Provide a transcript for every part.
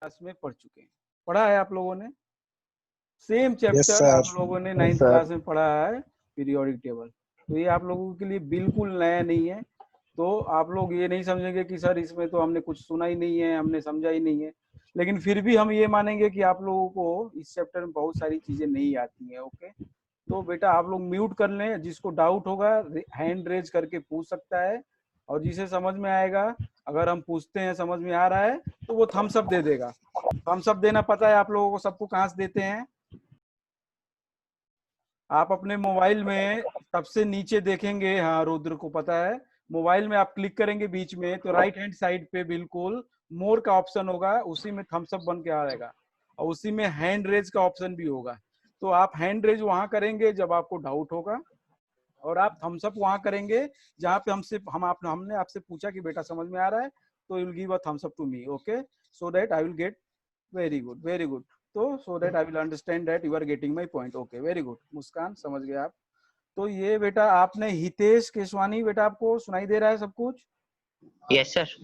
Class में पढ़ चुके हैं, पढ़ा है आप लोगों ने। Same yes chapter sir. आप लोगों ने नाइन्थ क्लास में पढ़ा है, पीरियोडिक टेबल। तो ये आप लोगों के लिए बिल्कुल नया नहीं है। तो आप लोग ये नहीं समझेंगे कि सर इसमें तो हमने कुछ सुना ही नहीं है, हमने समझा ही नहीं है। लेकिन फिर भी हम ये मानेंगे कि आप लोगों को इस चैप्टर में बहुत सारी चीजें नहीं आती हैं। ओके, तो बेटा आप लोग म्यूट कर लें, जिसको डाउट होगा हैंड रेज करके पूछ सकता है, और जिसे समझ में आएगा, अगर हम पूछते हैं समझ में आ रहा है तो वो थम्स अप दे देगा। थम्स अप देना पता है आप लोगों को, सबको कहाँ से देते हैं? आप अपने मोबाइल में सबसे नीचे देखेंगे, हाँ रुद्र को पता है। मोबाइल में आप क्लिक करेंगे बीच में तो राइट हैंड साइड पे बिल्कुल मोर का ऑप्शन होगा, उसी में थम्स अप बन के आएगा, और उसी में हैंड रेज का ऑप्शन भी होगा। तो आप हैंड रेज वहां करेंगे जब आपको डाउट होगा, और आप थम्स अप वहां करेंगे जहाँ पे हमने आपसे पूछा कि बेटा समझ में आ रहा है, तो you will give a thumbs up to me. Okay, so that I will get very good, very good. तो so that I will understand that you are getting my point. Okay, very good Muskan, समझ गए आप। तो ये बेटा आपने हितेश केशवानी, बेटा आपको सुनाई दे रहा है सब कुछ? Yes sir.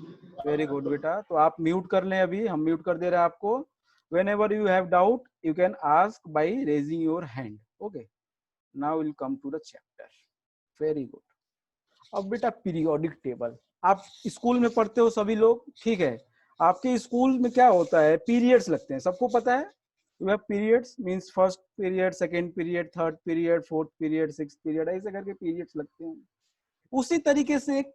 वेरी गुड बेटा, तो आप म्यूट कर लें, अभी हम म्यूट कर दे रहे हैं आपको। whenever you have doubt you can ask by raising your hand. Okay, now we'll come to the chapter. Very good. अब बेटा पीरियोडिक टेबल आप स्कूल में पढ़ते हो सभी लोग, ठीक है? आपके स्कूल में क्या होता है, पीरियड्स लगते हैं, सबको पता है। You have periods means first period, second period, third period, fourth period, sixth period, ऐसे करके पीरियड्स लगते हैं। उसी तरीके से एक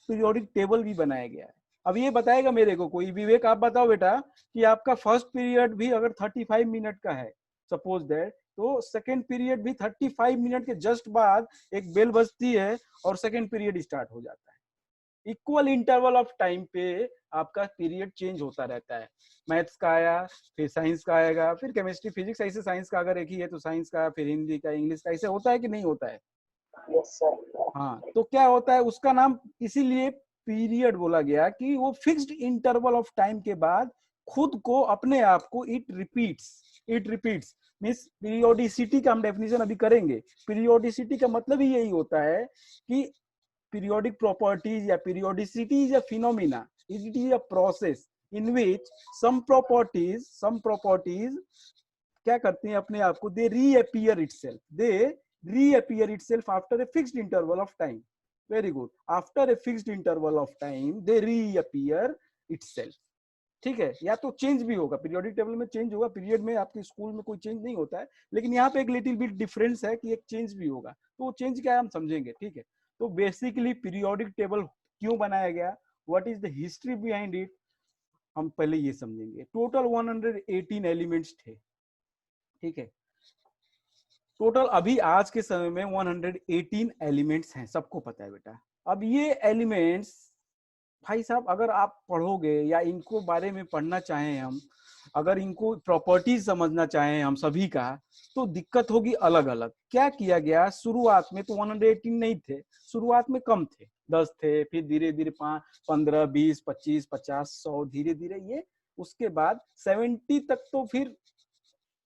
पीरियोडिक टेबल भी बनाया गया है। अब ये बताएगा मेरे को कोई, विवेक आप बताओ बेटा, कि आपका फर्स्ट पीरियड भी अगर 35 मिनट का है सपोज दैट, तो सेकेंड पीरियड भी 35 मिनट के जस्ट बाद एक बेल बजती है और सेकेंड पीरियड स्टार्ट हो जाता है। इक्वल इंटरवल ऑफ टाइम पे आपका पीरियड चेंज होता रहता है। मैथ्स का आया, फिर साइंस का आएगा, फिर केमिस्ट्री फिजिक्स, ऐसे साइंस का अगर एक ही है तो साइंस का, फिर हिंदी का, इंग्लिश का, ऐसे होता है कि नहीं होता है? Yes sir. हाँ, तो क्या होता है उसका नाम इसीलिए पीरियड बोला गया कि वो फिक्स्ड इंटरवल ऑफ टाइम के बाद खुद को अपने आप को इट रिपीट्स मीन्स पीरियोडिसिटी का हम डेफिनेशन अभी करेंगे। पीरियोडिसिटी का मतलब ही यही होता है कि periodic properties या periodicity is a phenomena, it is a process in which some properties क्या करती हैं अपने आप को, they reappear itself after a fixed interval of time. Very good, after a fixed interval of time they reappear itself. ठीक है, या तो चेंज भी होगा, पीरियोडिक टेबल में चेंज होगा, पीरियड में आपके स्कूल में कोई चेंज नहीं होता है, लेकिन यहाँ पे एक लिटिल बिट डिफरेंस है कि एक चेंज भी होगा। तो वो चेंज क्या है हम समझेंगे, ठीक है? तो बेसिकली पीरियोडिक टेबल क्यों बनाया गया, what is the history behind it, हम पहले ये समझेंगे। टोटल 118 एलिमेंट्स थे, ठीक है? टोटल अभी आज के समय में 118 एलिमेंट्स हैं, सबको पता है बेटा। अब ये एलिमेंट्स भाई साहब अगर आप पढ़ोगे या इनको बारे में पढ़ना चाहें हम, अगर इनको प्रॉपर्टीज समझना चाहें हम सभी का, तो दिक्कत होगी अलग अलग। क्या किया गया, शुरुआत में तो 118 नहीं थे, शुरुआत में कम थे, 10 थे, फिर धीरे धीरे 5, 15, 20, 25, 50, 100, धीरे धीरे ये, उसके बाद 70 तक तो फिर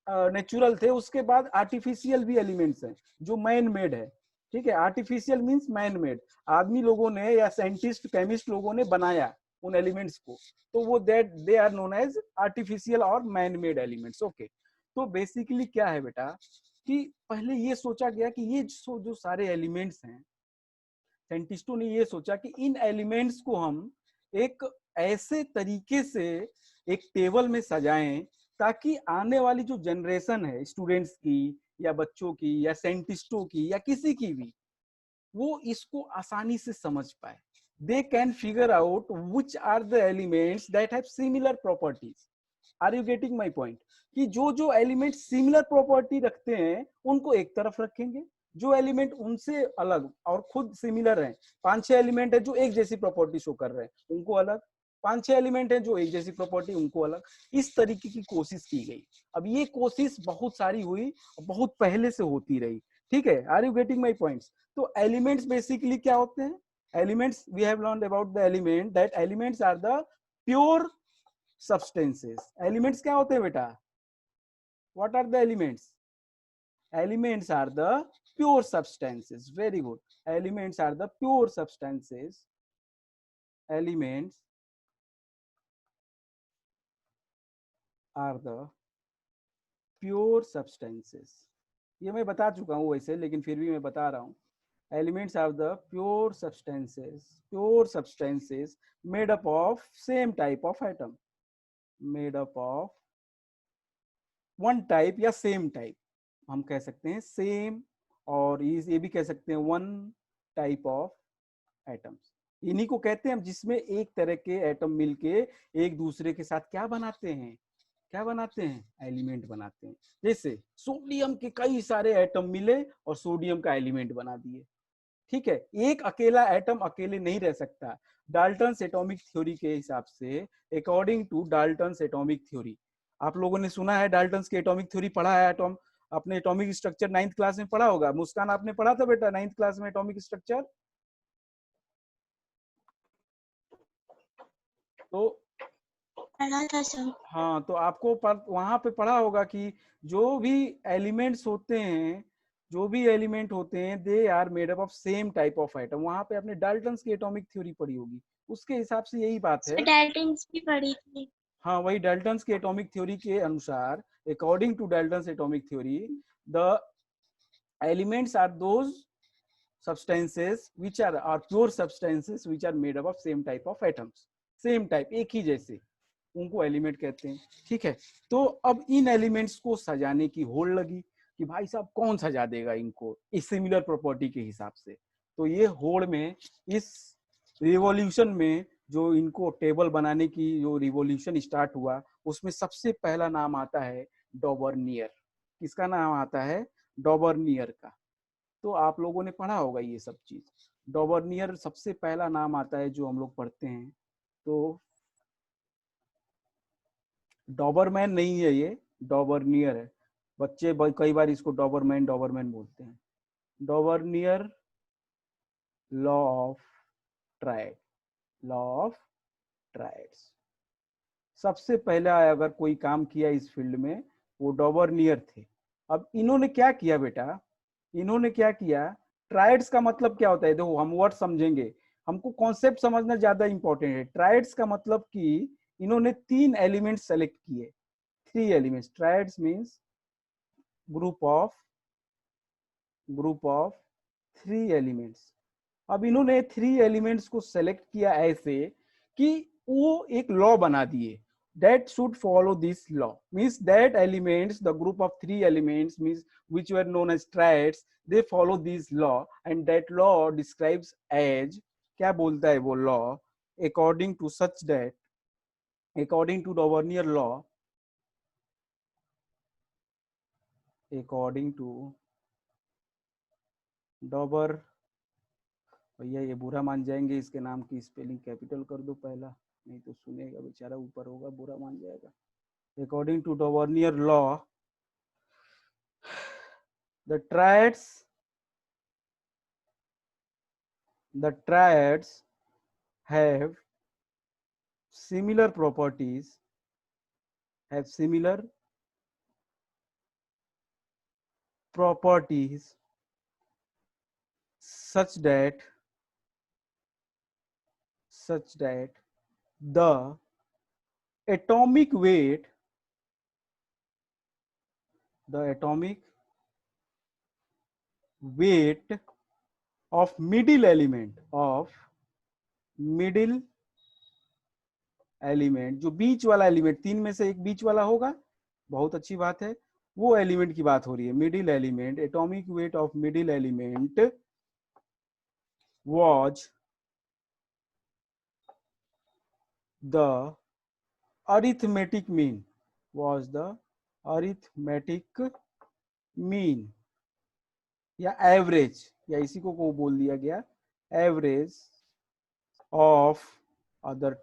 नेचुरल थे। उसके बाद आर्टिफिशियल भी एलिमेंट्स हैं जो मैन मेड है, ठीक है? आर्टिफिशियल मींस मैन मेड, आदमी लोगों ने या साइंटिस्ट केमिस्ट लोगों ने बनाया उन एलिमेंट्स को, तो वो that they are known as artificial और मैन मेड एलिमेंट्स। ओके, तो बेसिकली क्या है बेटा कि पहले ये सोचा गया कि ये जो सारे एलिमेंट्स हैं, साइंटिस्टों ने ये सोचा कि इन एलिमेंट्स को हम एक ऐसे तरीके से एक टेबल में सजाएं ताकि आने वाली जो जनरेशन है स्टूडेंट्स की या बच्चों की या साइंटिस्टों की या किसी की भी, वो इसको आसानी से समझ पाए। They can figure out which are the elements that have similar properties. Are you getting my point? कि जो जो एलिमेंट सिमिलर प्रॉपर्टी रखते हैं उनको एक तरफ रखेंगे, जो एलिमेंट उनसे अलग और खुद सिमिलर हैं, 5-6 एलिमेंट है जो एक जैसी प्रॉपर्टी शो कर रहे हैं उनको अलग, 5-6 एलिमेंट है जो एक जैसी प्रॉपर्टी उनको अलग, इस तरीके की कोशिश की गई। अब ये कोशिश बहुत सारी हुई, बहुत पहले से होती रही, ठीक है? Are you getting my points? तो एलिमेंट्स बेसिकली क्या होते हैं? Elements we have learned about the element that elements are the pure substances. Elements क्या होते हैं बेटा? What are the elements? Elements are the pure substances. Very good. Elements are the pure substances. Elements are the pure substances. ये मैं बता चुका हूँ वैसे, लेकिन फिर भी मैं बता रहा हूँ। Elements are the pure substances made up of same type of atom, made up of one type या सेम टाइप, हम कह सकते हैं सेम, और ये भी कह सकते हैं वन टाइप ऑफ एटम्स। इन्हीं को कहते हैं हम, जिसमें एक तरह के एटम मिलके एक दूसरे के साथ क्या बनाते हैं, क्या बनाते हैं, एलिमेंट बनाते हैं। जैसे सोडियम के कई सारे एटम मिले और सोडियम का एलिमेंट बना दिए। ठीक है, एक अकेला एटम अकेले नहीं रह सकता। डाल्टन्स एटॉमिक थ्योरी के हिसाब से, according to Dalton's atomic theory, आप लोगों ने सुना है डाल्टन्स की एटॉमिक थ्योरी, पढ़ा है एटॉम, अपने एटॉमिक स्ट्रक्चर 9th क्लास में पढ़ा होगा। मुस्कान, आपने पढ़ा था बेटा 9th क्लास में एटॉमिक स्ट्रक्चर? तो पढ़ा था सर। हाँ, तो आपको वहां पे पढ़ा होगा कि जो भी एलिमेंट्स होते हैं, जो भी एलिमेंट होते हैं, they are made up of same type of atom. वहां पे आपने डाल्टन्स की एटॉमिक थ्योरी पढ़ी होगी, उसके हिसाब से यही बात है। डाल्टन्स की पढ़ी थी। हाँ, वही डाल्टन्स की एटॉमिक थ्योरी के अनुसार, according to Dalton's atomic theory, the elements are those substances which are pure substances which are made up of same type of atoms, same type, एक ही जैसे, उनको एलिमेंट कहते हैं। ठीक है, तो अब इन एलिमेंट्स को सजाने की होड़ लगी कि भाई साहब कौन सजा देगा इनको इस सिमिलर प्रॉपर्टी के हिसाब से। तो ये होड़ में, इस रिवॉल्यूशन में, जो इनको टेबल बनाने की जो रिवॉल्यूशन स्टार्ट हुआ, उसमें सबसे पहला नाम आता है डॉबर्नियर। किसका नाम आता है? डॉबर्नियर का। तो आप लोगों ने पढ़ा होगा ये सब चीज। डॉबर्नियर सबसे पहला नाम आता है जो हम लोग पढ़ते हैं। तो डॉबरमैन नहीं है ये, डॉबर्नियर है। बच्चे कई बार इसको डॉबरमैन डॉबरमैन बोलते हैं। डॉबर्नियर law of tried, law of triads. सबसे पहला अगर कोई काम किया इस फील्ड में, वो डॉबर्नियर थे। अब इन्होंने क्या किया बेटा, इन्होंने क्या किया, ट्राइड्स का मतलब क्या होता है, देखो हम वर्ड समझेंगे, हमको कॉन्सेप्ट समझना ज्यादा इंपॉर्टेंट है। ट्राइड्स का मतलब कि इन्होंने 3 एलिमेंट्स सेलेक्ट किए, 3 elements. Triads means group of 3 elements. अब इन्होंने 3 एलिमेंट्स को सेलेक्ट किया ऐसे कि वो एक लॉ बना दिए, that should follow this law, means that elements, the group of 3 elements, means which were known as triads, they follow this law, and that law describes as, क्या बोलता है वो law, according to such that, according to Doverneur law, according to Dabur, भैया ये बुरा मान जाएंगे, इसके नाम की स्पेलिंग कैपिटल कर दो पहला, नहीं तो सुनेगा बेचारा, ऊपर होगा, बुरा मान जाएगा। According to Doverneur law, the triads have similar properties, such that the atomic weight of middle element, जो बीच वाला एलिमेंट, 3 में से एक बीच वाला होगा, बहुत अच्छी बात है, वो एलिमेंट की बात हो रही है, middle element. Atomic weight of middle element was the arithmetic mean, या एवरेज, या इसी को बोल दिया गया average of other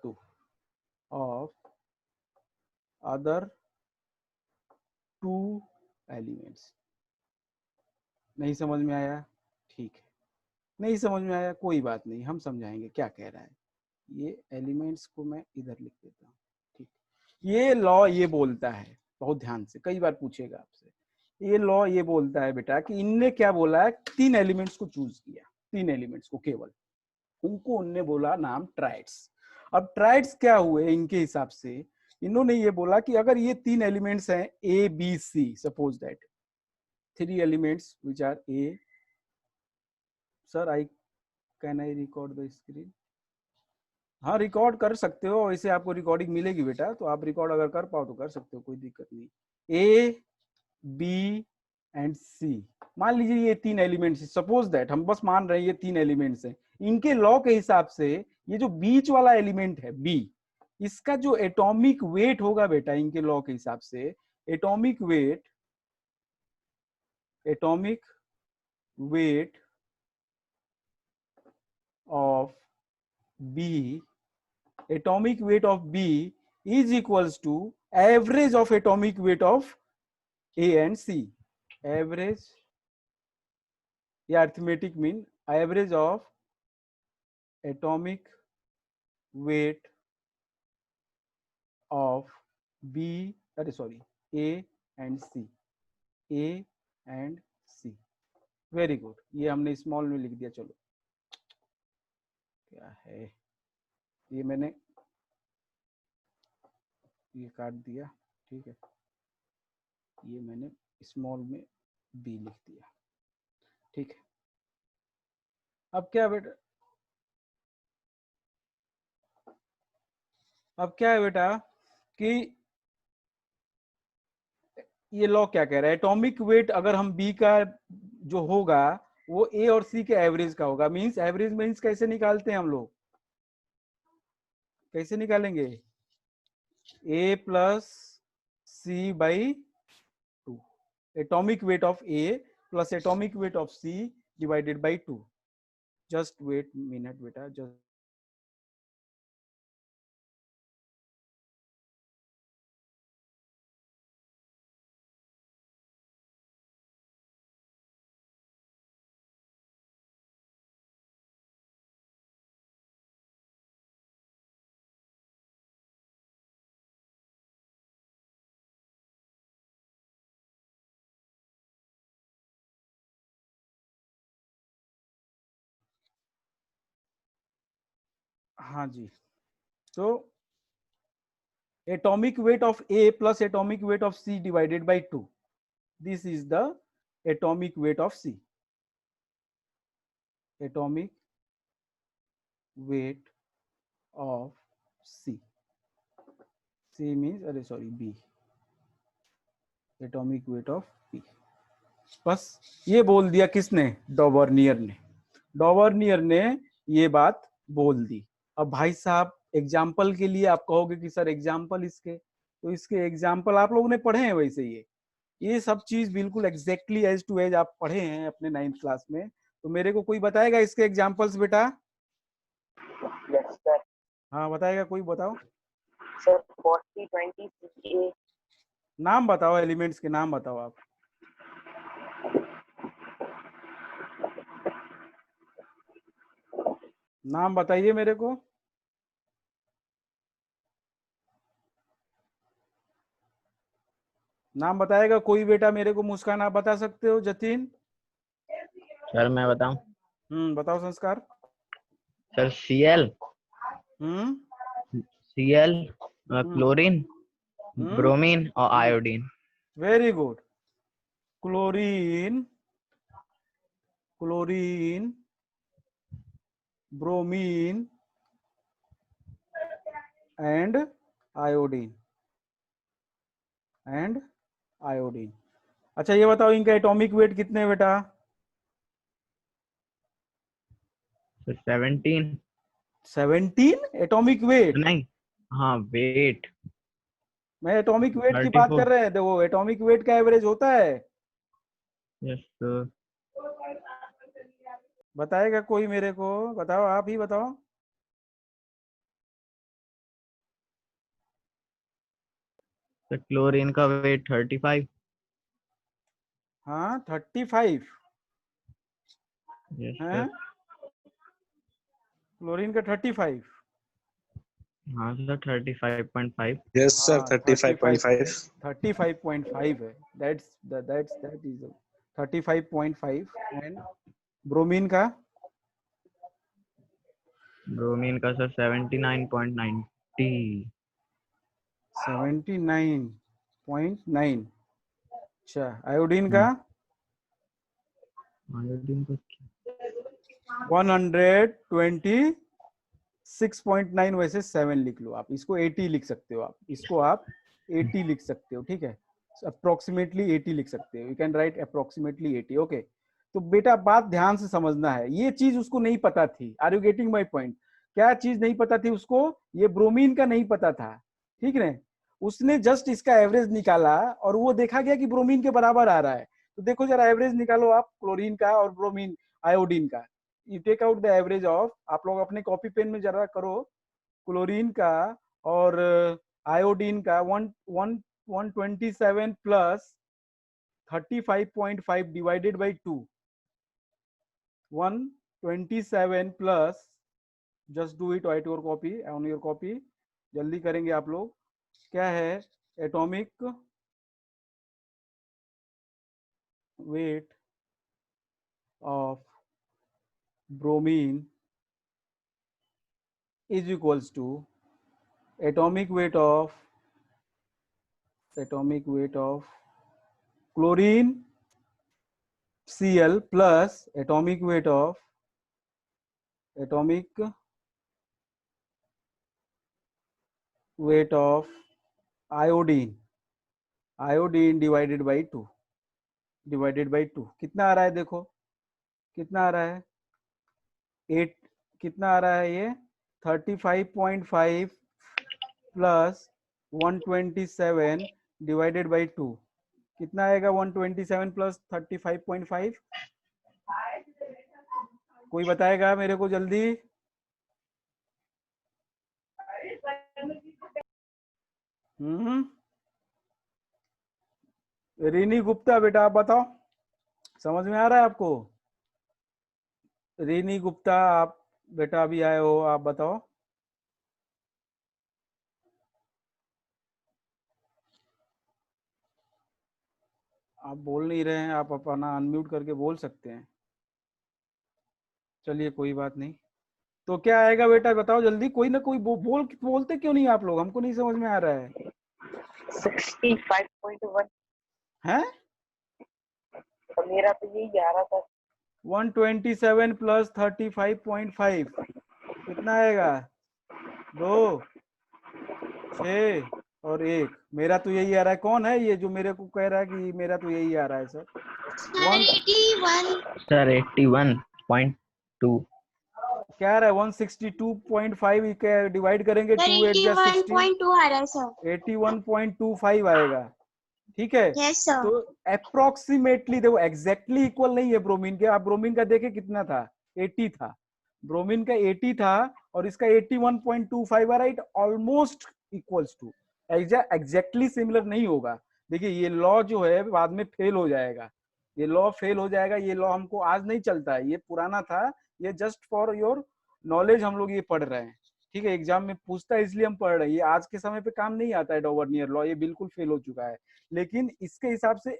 two elements. नहीं समझ में आया? ठीक है, नहीं समझ में आया कोई बात नहीं, हम समझाएंगे क्या कह रहा है। ये एलिमेंट्स को मैं इधर लिख देता हूँ। ठीक, ये लॉ ये बोलता है, बहुत ध्यान से, कई बार पूछेगा आपसे, ये लॉ ये बोलता है बेटा कि इनने क्या बोला है, 3 एलिमेंट्स को चूज किया, 3 एलिमेंट्स को केवल, उनको उनने बोला नाम ट्राइड्स। अब ट्राइड्स क्या हुए इनके हिसाब से, इन्होंने ये बोला कि अगर ये 3 एलिमेंट्स हैं A B C, suppose that 3 elements which are A, sir I can I record the screen? हाँ रिकॉर्ड कर सकते हो, वैसे आपको रिकॉर्डिंग मिलेगी बेटा, तो आप रिकॉर्ड अगर कर पाओ तो कर सकते हो, कोई दिक्कत नहीं। ए बी एंड सी, मान लीजिए ये 3 एलिमेंट्स, सपोज दैट हम बस मान रहे हैं ये 3 एलिमेंट्स हैं, इनके लॉ के हिसाब से ये जो बीच वाला एलिमेंट है बी, इसका जो एटॉमिक वेट होगा बेटा इनके लॉ के हिसाब से, atomic weight of B, atomic weight of B is equals to average of atomic weight of A and C. Average या arithmetic mean average of atomic weight of B, sorry, A and C. A and C. Very good. ये हमने small में लिख दिया। चलो क्या है ये, मैंने ये काट दिया, ठीक है, ये मैंने स्मॉल में बी लिख दिया, ठीक है। अब क्या बेटा, अब क्या है बेटा कि ये लॉ क्या कह रहा है, एटॉमिक वेट अगर हम बी का जो होगा वो ए और सी के एवरेज का होगा। मींस एवरेज मींस कैसे निकालते हैं हम लोग, कैसे निकालेंगे, a plus c by 2, atomic weight of a plus atomic weight of c divided by 2। Just wait minute बेटा, जस्ट हाँ जी, तो atomic weight of A plus atomic weight of C divided by 2. This is the atomic weight of C. Atomic weight of C. C means, अरे sorry, B. Atomic weight of P. बस ये बोल दिया किसने, डॉवर्नियर ने। डॉवर्नियर ने ये बात बोल दी। अब भाई साहब एग्जाम्पल के लिए आप कहोगे कि सर एग्जाम्पल इसके, तो इसके एग्जाम्पल आप लोगों ने पढ़े हैं वैसे ये सब चीज बिल्कुल एग्जैक्टली एज टू एज आप पढ़े हैं अपने 9th क्लास में। तो मेरे को कोई बताएगा इसके एग्जाम्पल्स बेटा? Yes, sir. हाँ बताएगा कोई, बताओ। Sir, 40, 20, CA. नाम बताओ, एलिमेंट्स के नाम बताओ आप। नाम बताइए मेरे को। नाम बताएगा कोई बेटा मेरे को? मुस्कान आप बता सकते हो? जतिन? सर मैं बताऊं? बताओ Sanskar. Sir Cl, Cl, chlorine, bromine और iodine. Very good. Chlorine, chlorine, bromine and iodine, and iodine. अच्छा ये बताओ इनका एटॉमिक वेट कितने हैं बेटा? 17। 17 एटॉमिक वेट? नहीं, हाँ वेट। मैं एटॉमिक वेट की 34। बात कर रहे हैं। देखो एटॉमिक वेट का एवरेज होता है। Yes sir. बताएगा कोई मेरे को? बताओ, आप ही बताओ। सर क्लोरीन का वेट 35। हाँ 35 यस है, सर। क्लोरीन का 35। हाँ सर 35.5। Yes, sir. 35.5. 35.5 है। that is 35.5। एंड ब्रोमीन का? ब्रोमीन का सर 79.90। 79.9। अच्छा, आयोडीन का आयोडीन का 126.9, वैसे 7 लिख लो आप, इसको 80 लिख सकते हो आप, इसको आप 80 लिख सकते हो, ठीक है, अप्रोक्सीमेटली 80 लिख सकते हो, you can write approximately 80। Okay, तो बेटा बात ध्यान से समझना है, ये चीज उसको नहीं पता थी। Are you getting my point? क्या चीज नहीं पता थी उसको? ये ब्रोमीन का नहीं पता था, ठीक है। उसने जस्ट इसका एवरेज निकाला और वो देखा गया कि ब्रोमीन के बराबर आ रहा है। तो देखो जरा एवरेज निकालो आप क्लोरीन का और ब्रोमीन आयोडीन का। You take out the average of, आप लोग अपने कॉपी पेन में जरा करो, क्लोरीन का और आयोडीन का 127 plus 35.5 divided by 2, 127 plus, just do it at your copy, on your copy, जल्दी करेंगे आप लोग। क्या है atomic weight of bromine is equals to atomic weight of chlorine Cl plus atomic weight of iodine divided by 2, कितना आ रहा है देखो, कितना आ रहा है 8, कितना आ रहा है ये 35.5 प्लस 127 डिवाइडेड बाई 2, कितना आएगा 127 प्लस 35.5? कोई बताएगा मेरे को जल्दी? रीनी गुप्ता, बेटा आप बताओ, समझ में आ रहा है आपको? रीनी गुप्ता, आप बेटा अभी आए हो, आप बताओ। आप बोल नहीं रहे हैं, आप अपना अनम्यूट करके बोल सकते हैं। चलिए कोई बात नहीं। तो क्या आएगा बेटा बताओ जल्दी, कोई ना कोई बोलते क्यों नहीं आप लोग? हमको नहीं समझ में आ रहा है। 65.1 है? तो मेरा तो यही आ रहा था। 127 प्लस 35.5 कितना आएगा? 2, 6 और 1। मेरा तो यही आ रहा है। कौन है ये जो मेरे को कह रहा है कि मेरा तो यही आ रहा है सर? सर 81.2 क्या रहा है 162.5 डिवाइड करेंगे 2 8 जा 60, 81.2 आ रहा है सर। 81.25 आएगा, ठीक है। Yes sir. तो अप्रोक्सीमेटली देखो, एग्जैक्टली इक्वल नहीं है ब्रोमीन के। आप ब्रोमीन का देखे कितना था, 80 था, ब्रोमीन का 80 था और इसका 81.25 आ रहा है। It almost equals to, exactly similar नहीं होगा। देखिए ये लॉ जो है बाद में फेल हो जाएगा, ये लॉ फेल हो जाएगा। ये लॉ हमको आज नहीं चलता है, ये पुराना था, ये जस्ट फॉर योर नॉलेज हम लोग ये पढ़ रहे हैं, ठीक है। एग्जाम में पूछता है इसलिए हम पढ़ रहे हैं, ये आज के समय पे काम नहीं आता है डॉवर्नियर लॉ, ये बिल्कुल फेल हो चुका है। लेकिन इसके हिसाब से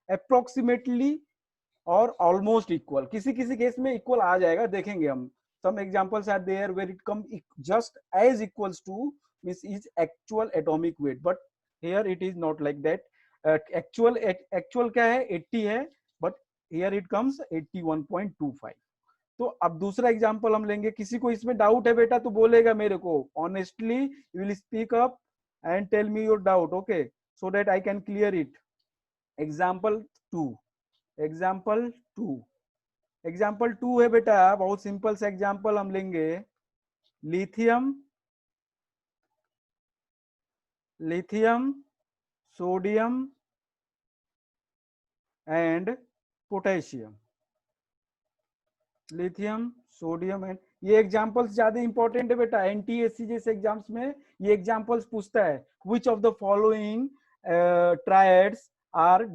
अप्रोक्सीमेटली और ऑलमोस्ट इक्वल, किसी किसी केस में इक्वल आ जाएगा, देखेंगे हम। Some examples are there where it come just as equals to means is actual atomic weight, but here it is not like that. Actual क्या है 80 है, बट हियर इट कम्स 81.25। तो अब दूसरा एग्जांपल हम लेंगे। किसी को इसमें डाउट है बेटा तो बोलेगा मेरे को honestly, you will speak up and tell me your doubt, okay, so that I can clear it. Example 2 है बेटा, बहुत सिंपल सा एग्जाम्पल हम लेंगे। Lithium, sodium and potassium. Lithium, sodium and, ये एग्जांपल्स ज्यादा इंपॉर्टेंट है बेटा। एनटीएससी जैसे एग्जाम्स में ये एग्जांपल्स पूछता है, which of the following triads are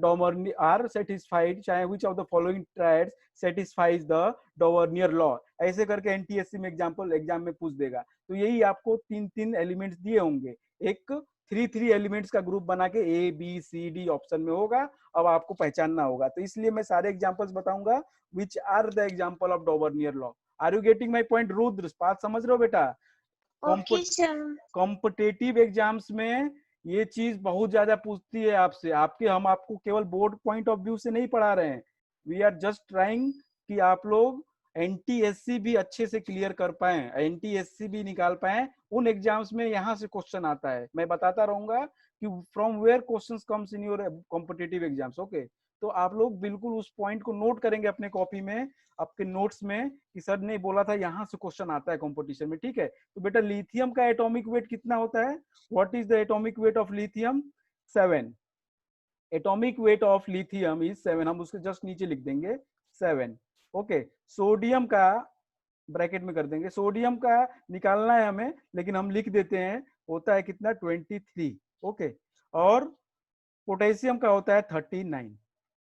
satisfied, चाहे which of the following triads satisfies the Dauvergne law, ऐसे करके एनटीएससी में एग्जाम में पूछ देगा। तो यही आपको 3 एलिमेंट्स दिए होंगे, एक 3 एलिमेंट्स का ग्रुप बना के A B C D option में होगा, अब आपको पहचानना होगा। तो इसलिए मैं सारे एग्जांपल्स बताऊंगा which are the example of Dauvergne law. Are you getting my point Rudra? बात समझ रहे हो बेटा? Okay sir. कॉम्पिटिटिव एग्जाम्स में ये चीज बहुत ज्यादा पूछती है आपसे। हम आपको केवल बोर्ड पॉइंट ऑफ व्यू से नहीं पढ़ा रहे हैं, वी आर जस्ट ट्राइंग कि आप लोग एनटीएससी भी अच्छे से क्लियर कर पाए, एनटीएससी भी निकाल पाए। उन एग्जाम्स में यहाँ से क्वेश्चन आता है, मैं बताता रहूंगा कि from where questions comes in your competitive exams. Okay, तो आप लोग बिल्कुल उस पॉइंट को नोट करेंगे अपने कॉपी में, आपके नोट्स में, कि सर ने बोला था यहाँ से क्वेश्चन आता है कंपटीशन में। ठीक है, तो बेटा लिथियम का एटॉमिक वेट कितना होता है? What is the atomic weight of lithium? 7। Atomic weight of lithium is 7। हम उसके जस्ट नीचे लिख देंगे 7। ओके, सोडियम का ब्रैकेट में कर देंगे, सोडियम का निकालना है हमें, लेकिन हम लिख देते हैं होता है कितना? 23। ओके, और पोटेशियम का होता है 39।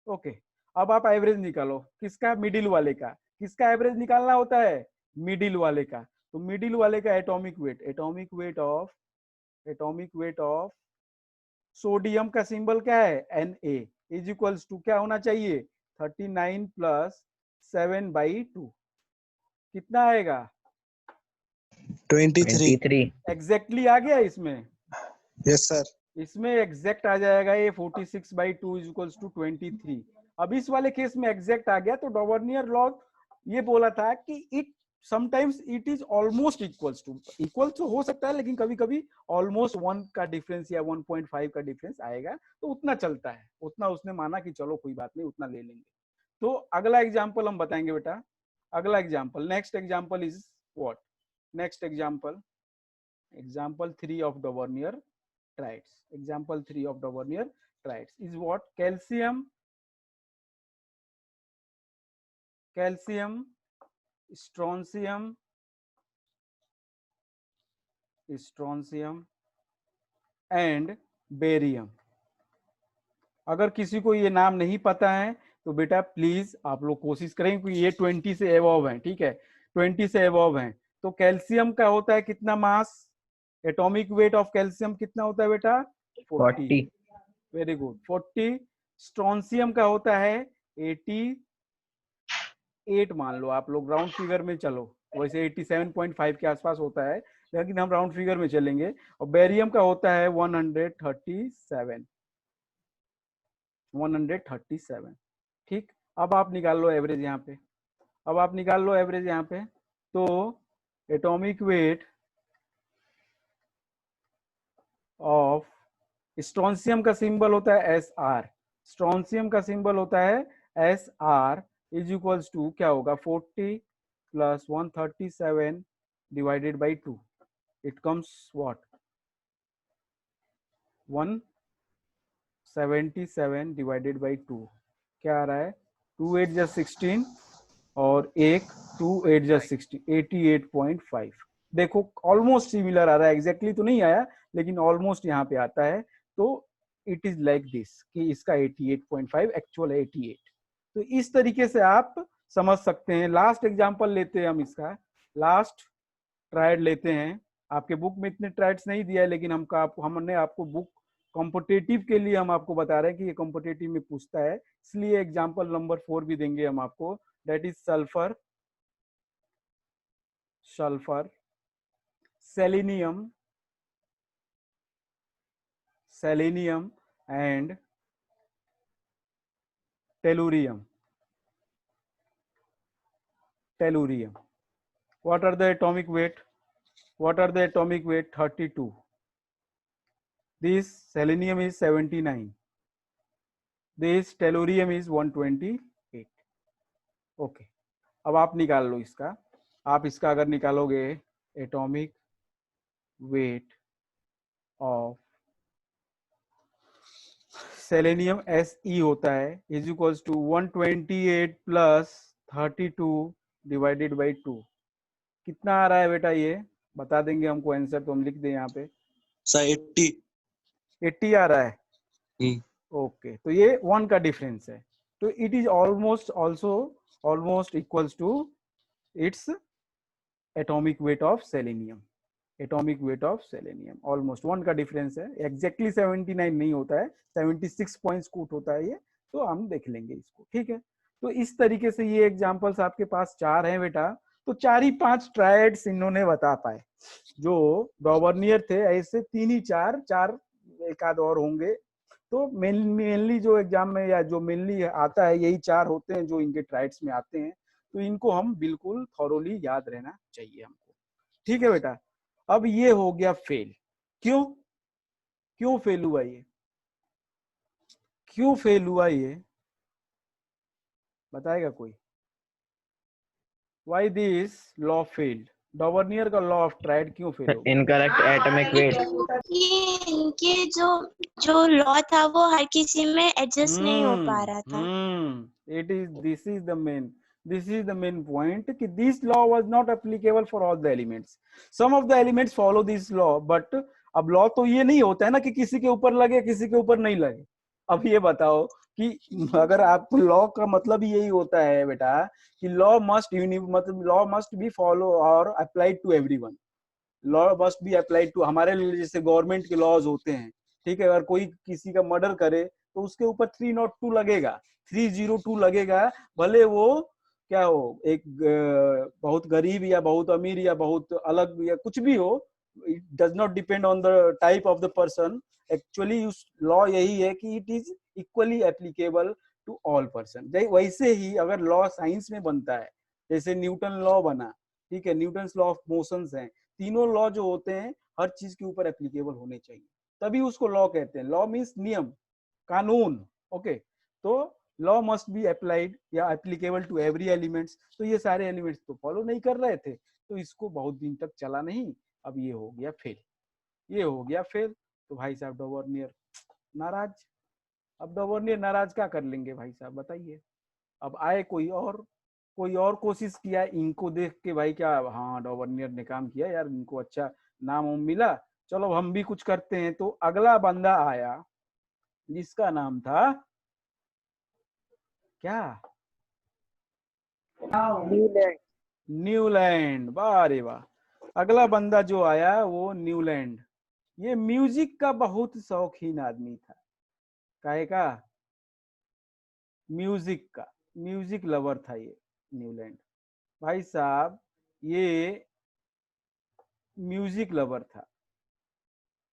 ओके, अब आप एवरेज निकालो किसका? मिडिल वाले का। किसका एवरेज निकालना होता है? मिडिल वाले का। तो मिडिल वाले का एटॉमिक वेट ऑफ सोडियम का सिंबल क्या है? Na इज इक्वल्स टू क्या होना चाहिए? 39 प्लस 7/2 कितना आएगा? 23. एग्जैक्टली आ गया इसमें? Yes, sir. इसमें एग्जैक्ट आ जाएगा ये 46/2 इज इक्वल्स टू 23। अब इस वाले केस में एग्जैक्ट आ गया, तो डॉवर्नियर लॉ ये बोला था कि it sometimes it is almost equals to, equal तो हो सकता है लेकिन कभी कभी ऑलमोस्ट 1 का डिफरेंस या 1.5 का डिफरेंस आएगा, तो उतना चलता है, उतना उसने माना कि चलो कोई बात नहीं, उतना ले लेंगे। तो अगला एग्जाम्पल हम बताएंगे बेटा, अगला example, next example is what? Next example 3 of Dobereiner triads. Example 3 of Dauvergne triads is what? Calcium, strontium and barium। अगर किसी को ये नाम नहीं पता है तो बेटा प्लीज आप लोग कोशिश करें कि ये 20 से एबव है। ठीक है, 20 से एबव है। तो कैल्शियम का होता है कितना मास? एटॉमिक वेट ऑफ कैल्शियम कितना होता है बेटा? 40। Very good, 40। स्ट्रोंसियम का होता है 88 मान लो आप लोग, राउंड फिगर में चलो, वैसे 87.5 के आसपास होता है लेकिन हम राउंड फिगर में चलेंगे। और बेरियम का होता है 137। ठीक, अब आप निकाल लो एवरेज यहाँ पे, तो एटॉमिक वेट ऑफ स्ट्रोंसियम का सिंबल होता है SR, स्ट्रोंसियम का सिंबल होता है SR इज इक्वल्स टू क्या होगा? 40 plus 137 divided by 2, it comes what? 177 divided by 2 क्या आ रहा है? 2 8 जा 16 और 2 8 जा 16, 88.5। देखो ऑलमोस्ट सिमिलर आ रहा है, एग्जैक्टली तो नहीं आया लेकिन ऑलमोस्ट यहाँ पे आता है। तो इट इज लाइक दिस कि इसका 88.5 एक्चुअल 88। तो इस तरीके से आप समझ सकते हैं। लास्ट एग्जांपल लेते हैं हम, इसका लास्ट ट्रायड लेते हैं। आपके बुक में इतने ट्रायड्स नहीं दिया है लेकिन हमने आपको बुक कॉम्पिटिटिव के लिए हम आपको बता रहे हैं कि ये कॉम्पिटिटिव में पूछता है, इसलिए एग्जांपल नंबर 4 भी देंगे हम आपको। That is sulphur, selenium and tellurium। What are the atomic weight? 32। This selenium is 79, this tellurium is 128। Okay, अब आप निकाल लो इसका। आप इसका अगर निकालोगे atomic weight of selenium Se होता है is equals to 128 plus 32 divided by 2, कितना आ रहा है बेटा? ये बता देंगे हमको आंसर, तो हम लिख दें यहाँ पे। Sir, 80 आ रहा है। ओके, तो ये 1 का डिफरेंस है, तो it is almost equals to its atomic weight of selenium. Almost 1 का डिफरेंस है, एग्जैक्टली 79 नहीं होता है, 76 पॉइंट्स कूट होता है ये, तो हम देख लेंगे इसको। ठीक है, तो इस तरीके से ये एग्जांपल्स आपके पास 4 हैं बेटा। तो 4 ही 5 ट्रायड्स इन्होंने बता पाए। जो डॉवर्नियर थे ऐसे 3 ही 4 एक आध और होंगे। तो मेनली जो एग्जाम में या जो मेनली आता है यही 4 होते हैं जो इनके ट्रायड्स में आते हैं। तो इनको हम बिल्कुल थॉरोली याद रहना चाहिए हमको। ठीक है बेटा। अब ये हो गया फेल। क्यों फेल हुआ ये? क्यों फेल हुआ ये बताएगा कोई? Why this law failed? डॉवर्नियर का लॉ ऑफ ट्रायड क्यों फेल हो गया? Incorrect atomic weight. क्योंकि इनके जो लॉ था वो हर किसी में एडजस्ट नहीं हो पा रहा था। This is the main point कि this law was not applicable for all the elements. Some of the elements follow this law, but अब लॉ तो ये नहीं होता है ना कि किसी के ऊपर लगे किसी के ऊपर नहीं लगे। अब ये बताओ कि अगर आप लॉ का मतलब ही यही होता है बेटा कि लॉ मस्ट बी फॉलो और applied to everyone. Law must be applied to, हमारे जैसे गवर्नमेंट के लॉज होते हैं, ठीक है। अगर कोई किसी का मर्डर करे तो उसके ऊपर 302 लगेगा, 302 लगेगा, भले वो क्या हो, एक बहुत गरीब या बहुत अमीर या बहुत अलग या कुछ भी हो, it does not depend on the type of the person. Actually law यही है कि it is equally applicable to all person. वैसे ही अगर लॉ साइंस में बनता है, जैसे न्यूटन लॉ बना, ठीक है, न्यूटन लॉ ऑफ मोशंस हैं, तीनों लॉ जो होते हैं हर चीज के ऊपर एप्लीकेबल होने चाहिए, तभी उसको लॉ कहते हैं। लॉ मीन्स नियम, कानून। ओके, तो लॉ मस्ट बी अप्लाइड या एप्लीकेबल टू एवरी एलिमेंट्स। तो ये सारे एलिमेंट्स तो फॉलो नहीं कर रहे थे, तो इसको बहुत दिन तक चला नहीं। अब ये हो गया फेल, ये हो गया फेल। तो भाई साहब डॉवर्नियर नाराज। अब डॉवर्नियर नाराज क्या कर लेंगे भाई साहब बताइए? अब आए कोई और कोशिश किया, इनको देख के भाई क्या, हाँ डॉवर्नियर ने काम किया यार, इनको अच्छा नाम मिला, चलो हम भी कुछ करते हैं। तो अगला बंदा आया जिसका नाम था क्या? न्यूलैंड। न्यूलैंड। वाह रे वाह। अगला बंदा जो आया वो न्यूलैंड। ये म्यूजिक का बहुत शौकीन आदमी था। काहे का? म्यूजिक का, म्यूजिक लवर था ये न्यूलैंड। भाई साहब ये म्यूजिक लवर था,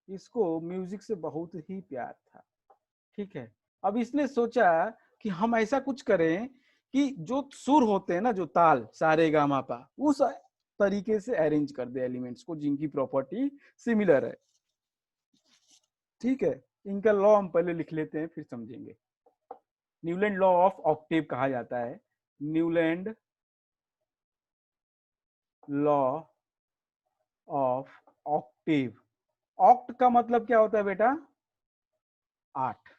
इसको म्यूजिक से बहुत ही प्यार था। ठीक है। अब इसने सोचा कि हम ऐसा कुछ करें कि जो सुर होते हैं ना, जो ताल सारे गा मा पा, उस तरीके से अरेंज कर दे एलिमेंट्स को जिनकी प्रॉपर्टी सिमिलर है। ठीक है, इनका लॉ हम पहले लिख लेते हैं फिर समझेंगे। न्यूलैंड लॉ ऑफ ऑक्टेव कहा जाता है। Newland law of octave. Oct का मतलब क्या होता है बेटा? 8।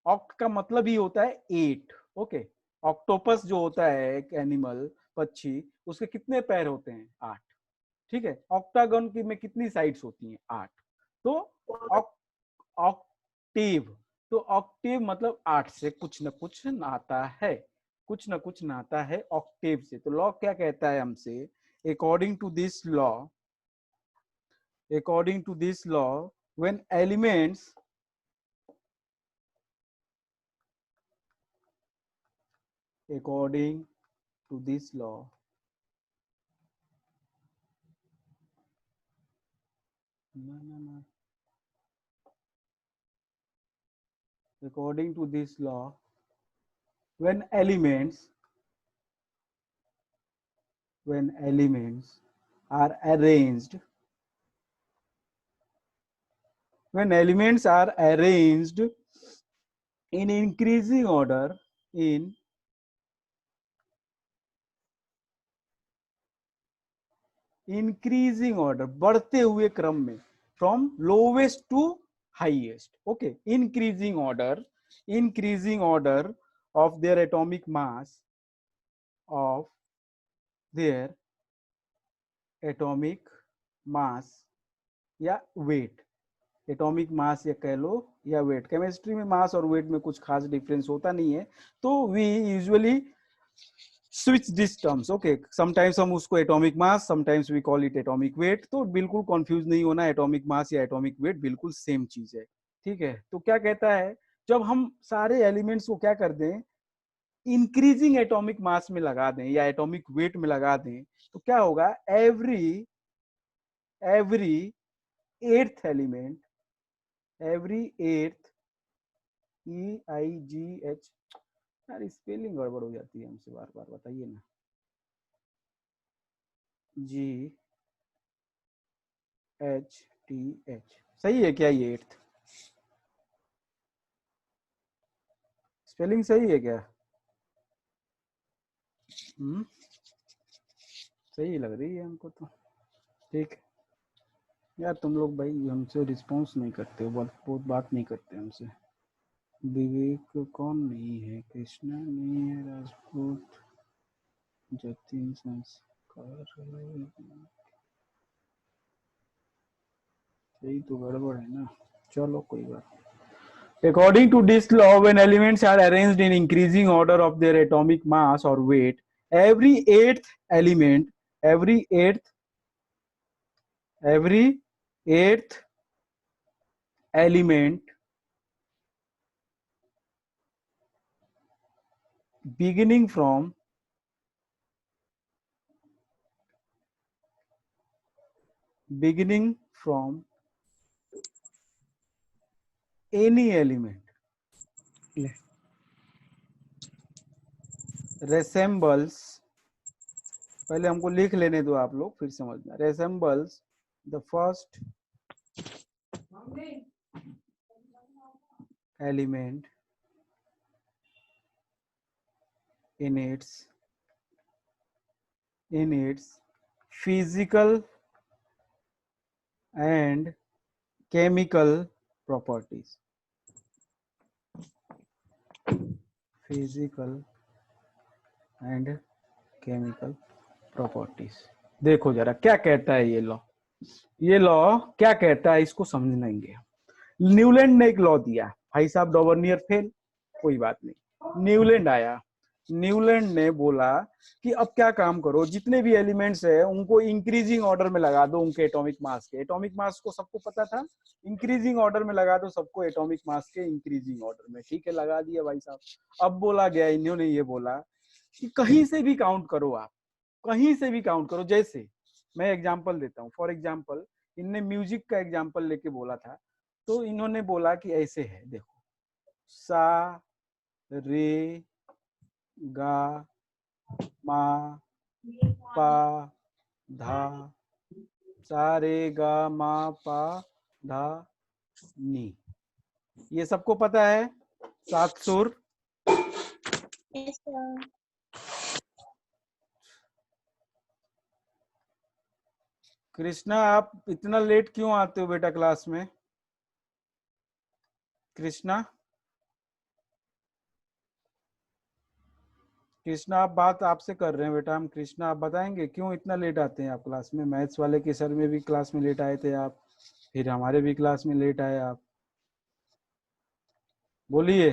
ऑक्ट का मतलब ही होता है 8। ओके। ऑक्टोपस जो होता है एक एनिमल, पक्षी, उसके कितने पैर होते हैं? 8। ठीक है। ऑक्टागन की में कितनी साइड्स होती हैं? 8। तो ऑक्टेव, तो ऑक्टेव मतलब 8 से कुछ न कुछ नाता है, कुछ न कुछ नाता है ऑक्टेव से। तो लॉ क्या कहता है हमसे? According to this law when elements according to this law, according to this law, when elements are arranged, in increasing order, बढ़ते हुए क्रम में, from lowest to highest. Okay, increasing order of their atomic mass या वेट, atomic mass या कह लो या wait. Chemistry में मास और वेट में कुछ खास डिफरेंस होता नहीं है, तो we usually switch this terms. Okay, sometimes हम उसको atomic mass, sometimes we call it atomic weight. तो बिल्कुल कंफ्यूज नहीं होना, एटॉमिक मास या एटॉमिक वेट बिल्कुल सेम चीज है। ठीक है। तो क्या कहता है, जब हम सारे एलिमेंट्स को क्या कर दें, इंक्रीजिंग एटॉमिक मास में लगा दें या एटॉमिक वेट में लगा दें तो क्या होगा, every eighth element, every eighth, EIGH, यार स्पेलिंग गड़बड़ हो जाती है हमसे बार बार, बताइए ना, GHTH सही है क्या? ये एट्थ स्पेलिंग सही है क्या? सही लग रही है हमको तो। ठीक है यार, तुम लोग भाई हमसे रिस्पॉन्स नहीं करते हो, बहुत बात नहीं करते हमसे। विवेक कौन नहीं है? कृष्णा नहीं है, राजपूत, जतिन संस्कार, यही तो गड़बड़ है ना। चलो कोई बात। According to this law, when elements are arranged in increasing order of their atomic mass or weight, every eighth element, every eighth element beginning from any element resembles, पहले हमको लिख लेने दो आप लोग, फिर समझना, resembles the first element in its physical and chemical properties. Physical and chemical properties. देखो जरा क्या कहता है ये लॉ, ये लॉ क्या कहता है इसको समझेंगे। न्यूलैंड ने एक लॉ दिया, भाई साहब डॉवर्नियर फेल, कोई बात नहीं, न्यूलैंड आया, न्यूलैंड ने बोला कि अब क्या काम करो, जितने भी एलिमेंट्स है उनको इंक्रीजिंग ऑर्डर में लगा दो, उनके एटॉमिक मास के, एटॉमिक मास को सबको पता था, इंक्रीजिंग ऑर्डर में लगा दो सबको एटॉमिक मास के इंक्रीजिंग ऑर्डर में। ठीक है, लगा दिया भाई साहब। अब बोला गया, इन्होंने ये बोला कि कहीं से भी काउंट करो, आप कहीं से भी काउंट करो। जैसे मैं एग्जांपल देता हूँ, फॉर एग्जांपल इनने म्यूजिक का एग्जांपल लेके बोला था, तो इन्होंने बोला कि ऐसे है, देखो, सा रे गा मा पा धा, सा रे गा मा पा धा नी, ये सबको पता है, 7 सुर। Yes, sir. कृष्णा आप इतना लेट क्यों आते हो बेटा क्लास में? कृष्णा, कृष्णा आप बात आपसे कर रहे हैं बेटा हम। कृष्णा आप बताएंगे क्यों इतना लेट आते हैं आप क्लास में? मैथ्स वाले के सर में भी क्लास में लेट आए थे आप, फिर हमारे भी क्लास में लेट आए आप। बोलिए,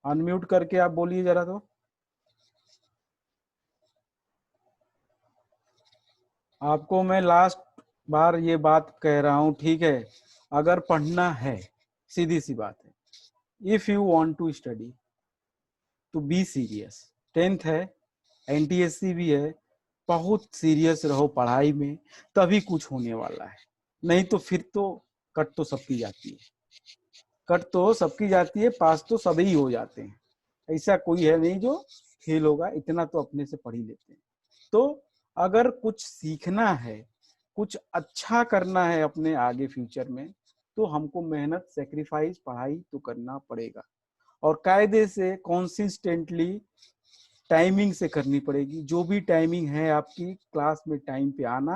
अनम्यूट करके आप बोलिए जरा तो। आपको मैं लास्ट बार ये बात कह रहा हूं, ठीक है, अगर पढ़ना है, सीधी सी बात है, if you want to study तो बी सीरियस। 10th है, NTSC भी है, बहुत सीरियस रहो पढ़ाई में, तभी कुछ होने वाला है, नहीं तो फिर तो कट तो सबकी जाती है, कट तो सबकी जाती है, पास तो सभी हो जाते हैं, ऐसा कोई है नहीं जो फेल होगा, इतना तो अपने से पढ़ ही लेते हैं। तो अगर कुछ सीखना है, कुछ अच्छा करना है अपने आगे फ्यूचर में, तो हमको मेहनत, सेक्रीफाइस, पढ़ाई तो करना पड़ेगा, और कायदे से कंसिस्टेंटली टाइमिंग से करनी पड़ेगी। जो भी टाइमिंग है आपकी, क्लास में टाइम पे आना,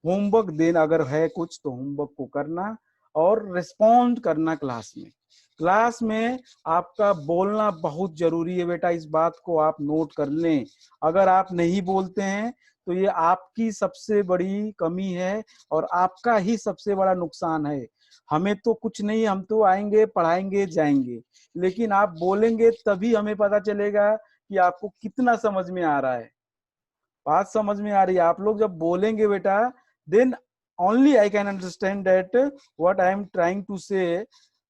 होमवर्क देना, अगर है कुछ तो होमवर्क को करना, और रिस्पॉन्ड करना क्लास में। क्लास में आपका बोलना बहुत जरूरी है बेटा, इस बात को आप नोट कर लें। अगर आप नहीं बोलते हैं तो ये आपकी सबसे बड़ी कमी है और आपका ही सबसे बड़ा नुकसान है। हमें तो कुछ नहीं, हम तो आएंगे, पढ़ाएंगे, जाएंगे, लेकिन आप बोलेंगे तभी हमें पता चलेगा कि आपको कितना समझ में आ रहा है, बात समझ में आ रही है। आप लोग जब बोलेंगे बेटा, then only I can understand that what I am trying to say,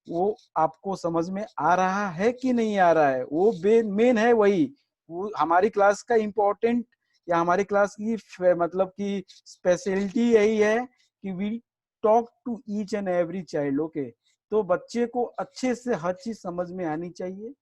वो आपको समझ में आ रहा है कि नहीं आ रहा है, वो मेन है वही। वो हमारी क्लास का इम्पोर्टेंट या हमारी क्लास की मतलब की स्पेशलिटी यही है कि we talk to each and every child. Okay, तो बच्चे को अच्छे से हर चीज समझ में आनी चाहिए,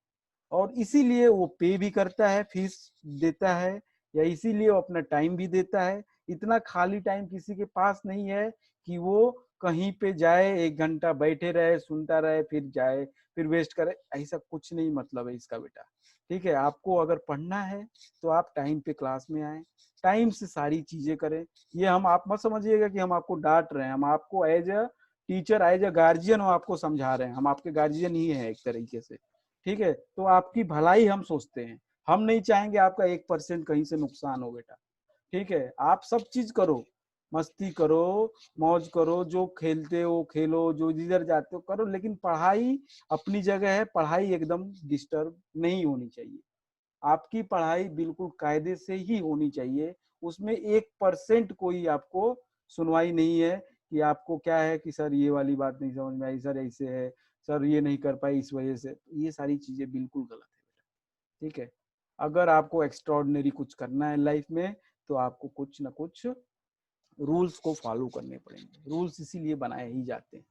और इसीलिए वो पे भी करता है, फीस देता है, या इसीलिए वो अपना टाइम भी देता है। इतना खाली टाइम किसी के पास नहीं है कि वो कहीं पे जाए 1 घंटा बैठे रहे, सुनता रहे, फिर जाए, फिर वेस्ट करे। ऐसा कुछ नहीं मतलब है इसका बेटा। ठीक है, आपको अगर पढ़ना है तो आप टाइम पे क्लास में आए, टाइम से सारी चीजें करें। ये हम आप मत समझिएगा कि हम आपको डांट रहे हैं, हम आपको as a teacher, as a guardian हम आपको समझा रहे हैं, हम आपके गार्जियन ही है एक तरीके से। ठीक है, तो आपकी भलाई हम सोचते हैं, हम नहीं चाहेंगे आपका 1% कहीं से नुकसान हो बेटा। ठीक है, आप सब चीज करो, मस्ती करो, मौज करो, जो खेलते हो खेलो, जो जिधर जाते हो करो, लेकिन पढ़ाई अपनी जगह है, पढ़ाई एकदम डिस्टर्ब नहीं होनी चाहिए। आपकी पढ़ाई बिल्कुल कायदे से ही होनी चाहिए, उसमें 1% कोई आपको सुनवाई नहीं है कि आपको क्या है कि सर ये वाली बात नहीं समझ में आई, सर ऐसे है, सर ये नहीं कर पाई इस वजह से। ये सारी चीजें बिल्कुल गलत है बेटा। ठीक है, अगर आपको एक्स्ट्रॉर्डिनरी कुछ करना है लाइफ में तो आपको कुछ ना कुछ रूल्स को फॉलो करने पड़ेंगे, रूल्स इसीलिए बनाए ही जाते हैं।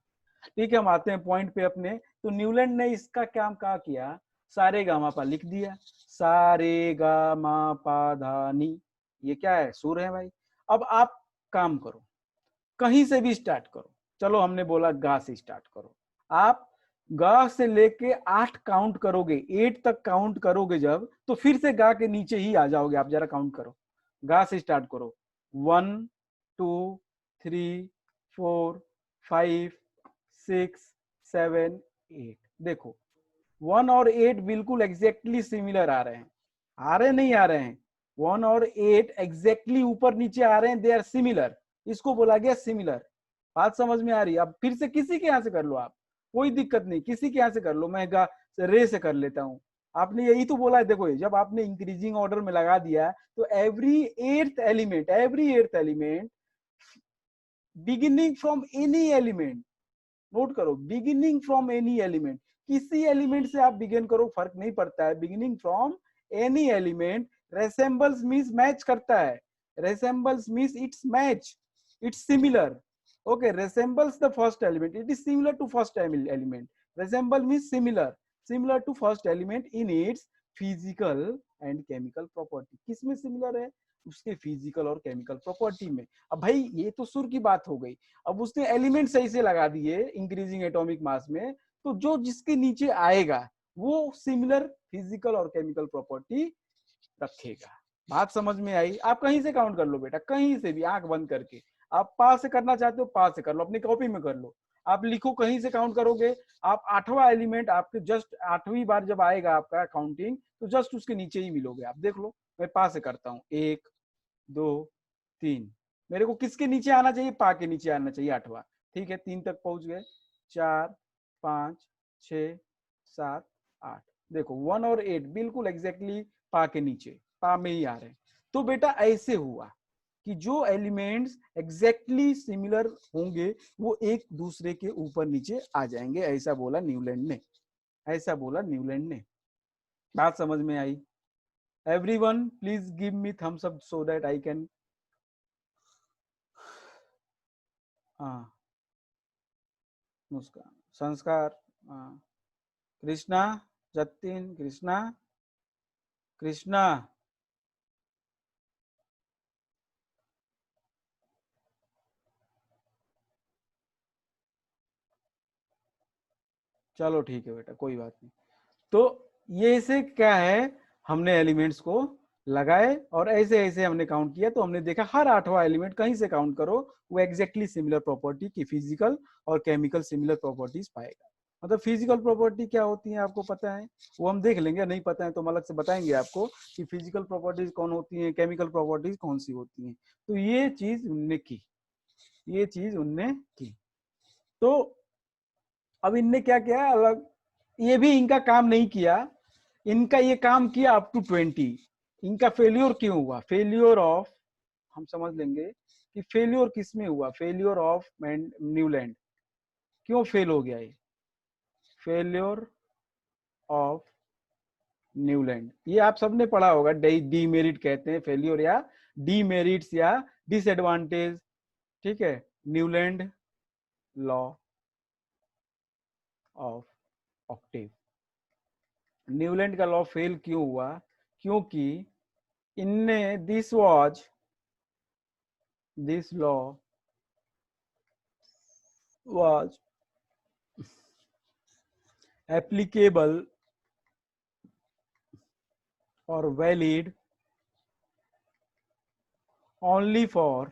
ठीक है, हम आते हैं पॉइंट पे अपने। तो न्यूलैंड ने इसका काम क्या किया, सारे गामा पा लिख दिया, सारे गामा पा धा नी, ये क्या है, सुर है भाई। अब आप काम करो, कहीं से भी स्टार्ट करो। चलो हमने बोला गा से स्टार्ट करो, आप गा से लेके 8 काउंट करोगे, 8 तक काउंट करोगे जब, तो फिर से गा के नीचे ही आ जाओगे। आप जरा काउंट करो, गा से स्टार्ट करो, 1 2 3 4 5 6 7 8। देखो 1 और 8 बिल्कुल एग्जैक्टली सिमिलर आ रहे हैं, आ रहे नहीं आ रहे हैं, 1 और 8 एग्जैक्टली ऊपर नीचे आ रहे हैं, दे आर सिमिलर, इसको बोला गया सिमिलर। बात समझ में आ रही है? अब फिर से किसी के यहाँ से कर लो आप, कोई दिक्कत नहीं, किसी के यहाँ से कर लो, मैं गा रे से कर लेता हूँ। आपने यही तो बोला है, देखो जब आपने इंक्रीजिंग ऑर्डर में लगा दिया तो every eighth element beginning from any element, note करो, बिगिनिंग फ्रॉम एनी एलिमेंट, किसी एलिमेंट से आप बिगिन करो फर्क नहीं पड़ता है, beginning from any element resembles means match करता है, resembles means it's match, it's similar. okay, resembles the first element, it is similar to first element, resemble means similar to first element in its physical and chemical property। किसमें similar है, उसके physical और chemical property में। अब भाई ये तो सुर की बात हो गई, अब उसने एलिमेंट सही से लगा दिए इंक्रीजिंग एटॉमिक मास में, तो जो जिसके नीचे आएगा वो सिमिलर फिजिकल और केमिकल प्रॉपर्टी रखेगा। बात समझ में आई? आप कहीं से काउंट कर लो बेटा, कहीं से भी आंख बंद करके, आप पास से करना चाहते हो पास से कर लो, अपनी कॉपी में कर लो, आप लिखो, कहीं से काउंट करोगे आप 8वां एलिमेंट आपके जस्ट 8वीं बार जब आएगा आपका काउंटिंग, तो जस्ट उसके नीचे ही मिलोगे आप। देख लो मैं पास से करता हूँ, 1 2 3, मेरे को किसके नीचे आना चाहिए, पा के नीचे आना चाहिए 8वां। ठीक है, 3 तक पहुंच गए, 4 5 6 7 8, देखो 1 और 8 बिल्कुल एग्जैक्टली पा के नीचे, पा में ही आ रहे हैं। तो बेटा ऐसे हुआ कि जो एलिमेंट्स एग्जैक्टली सिमिलर होंगे वो एक दूसरे के ऊपर नीचे आ जाएंगे, ऐसा बोला न्यूलैंड ने, ऐसा बोला न्यूलैंड ने। बात समझ में आई? everyone please give me thumbs up so that I can हाँ, मुस्कान, संस्कार, हाँ, कृष्णा, जतिन, कृष्णा, कृष्णा, चलो ठीक है बेटा, कोई बात नहीं। तो ये से क्या है, हमने एलिमेंट्स को लगाए और ऐसे ऐसे हमने काउंट किया, तो हमने देखा हर 8वां एलिमेंट कहीं से काउंट करो वो एग्जैक्टली सिमिलर प्रॉपर्टी की फिजिकल और केमिकल सिमिलर प्रॉपर्टीज पाएगा। मतलब फिजिकल प्रॉपर्टी क्या होती है आपको पता है, वो हम देख लेंगे, नहीं पता है तो हम अलग से बताएंगे आपको कि फिजिकल प्रॉपर्टीज कौन होती है, केमिकल प्रॉपर्टीज कौन सी होती है। तो ये चीज उनने की, ये चीज उनने की। तो अब इनने क्या किया अलग, ये भी इनका काम नहीं किया, इनका ये काम किया अप टू 20। इनका फेल्योर क्यों हुआ, फेल्योर ऑफ, हम समझ लेंगे कि फेल्योर किस में हुआ, फेल्योर ऑफ न्यूलैंड, क्यों फेल हो गया ये, फेल्योर ऑफ न्यूलैंड, ये आप सबने पढ़ा होगा, डीमेरिट कहते हैं, फेल्योर या डीमेरिट्स या डिसएडवांटेज, ठीक है। Newland law of octave, Newland का लॉ फेल क्यों हुआ? क्योंकि इनने this law was applicable or valid only for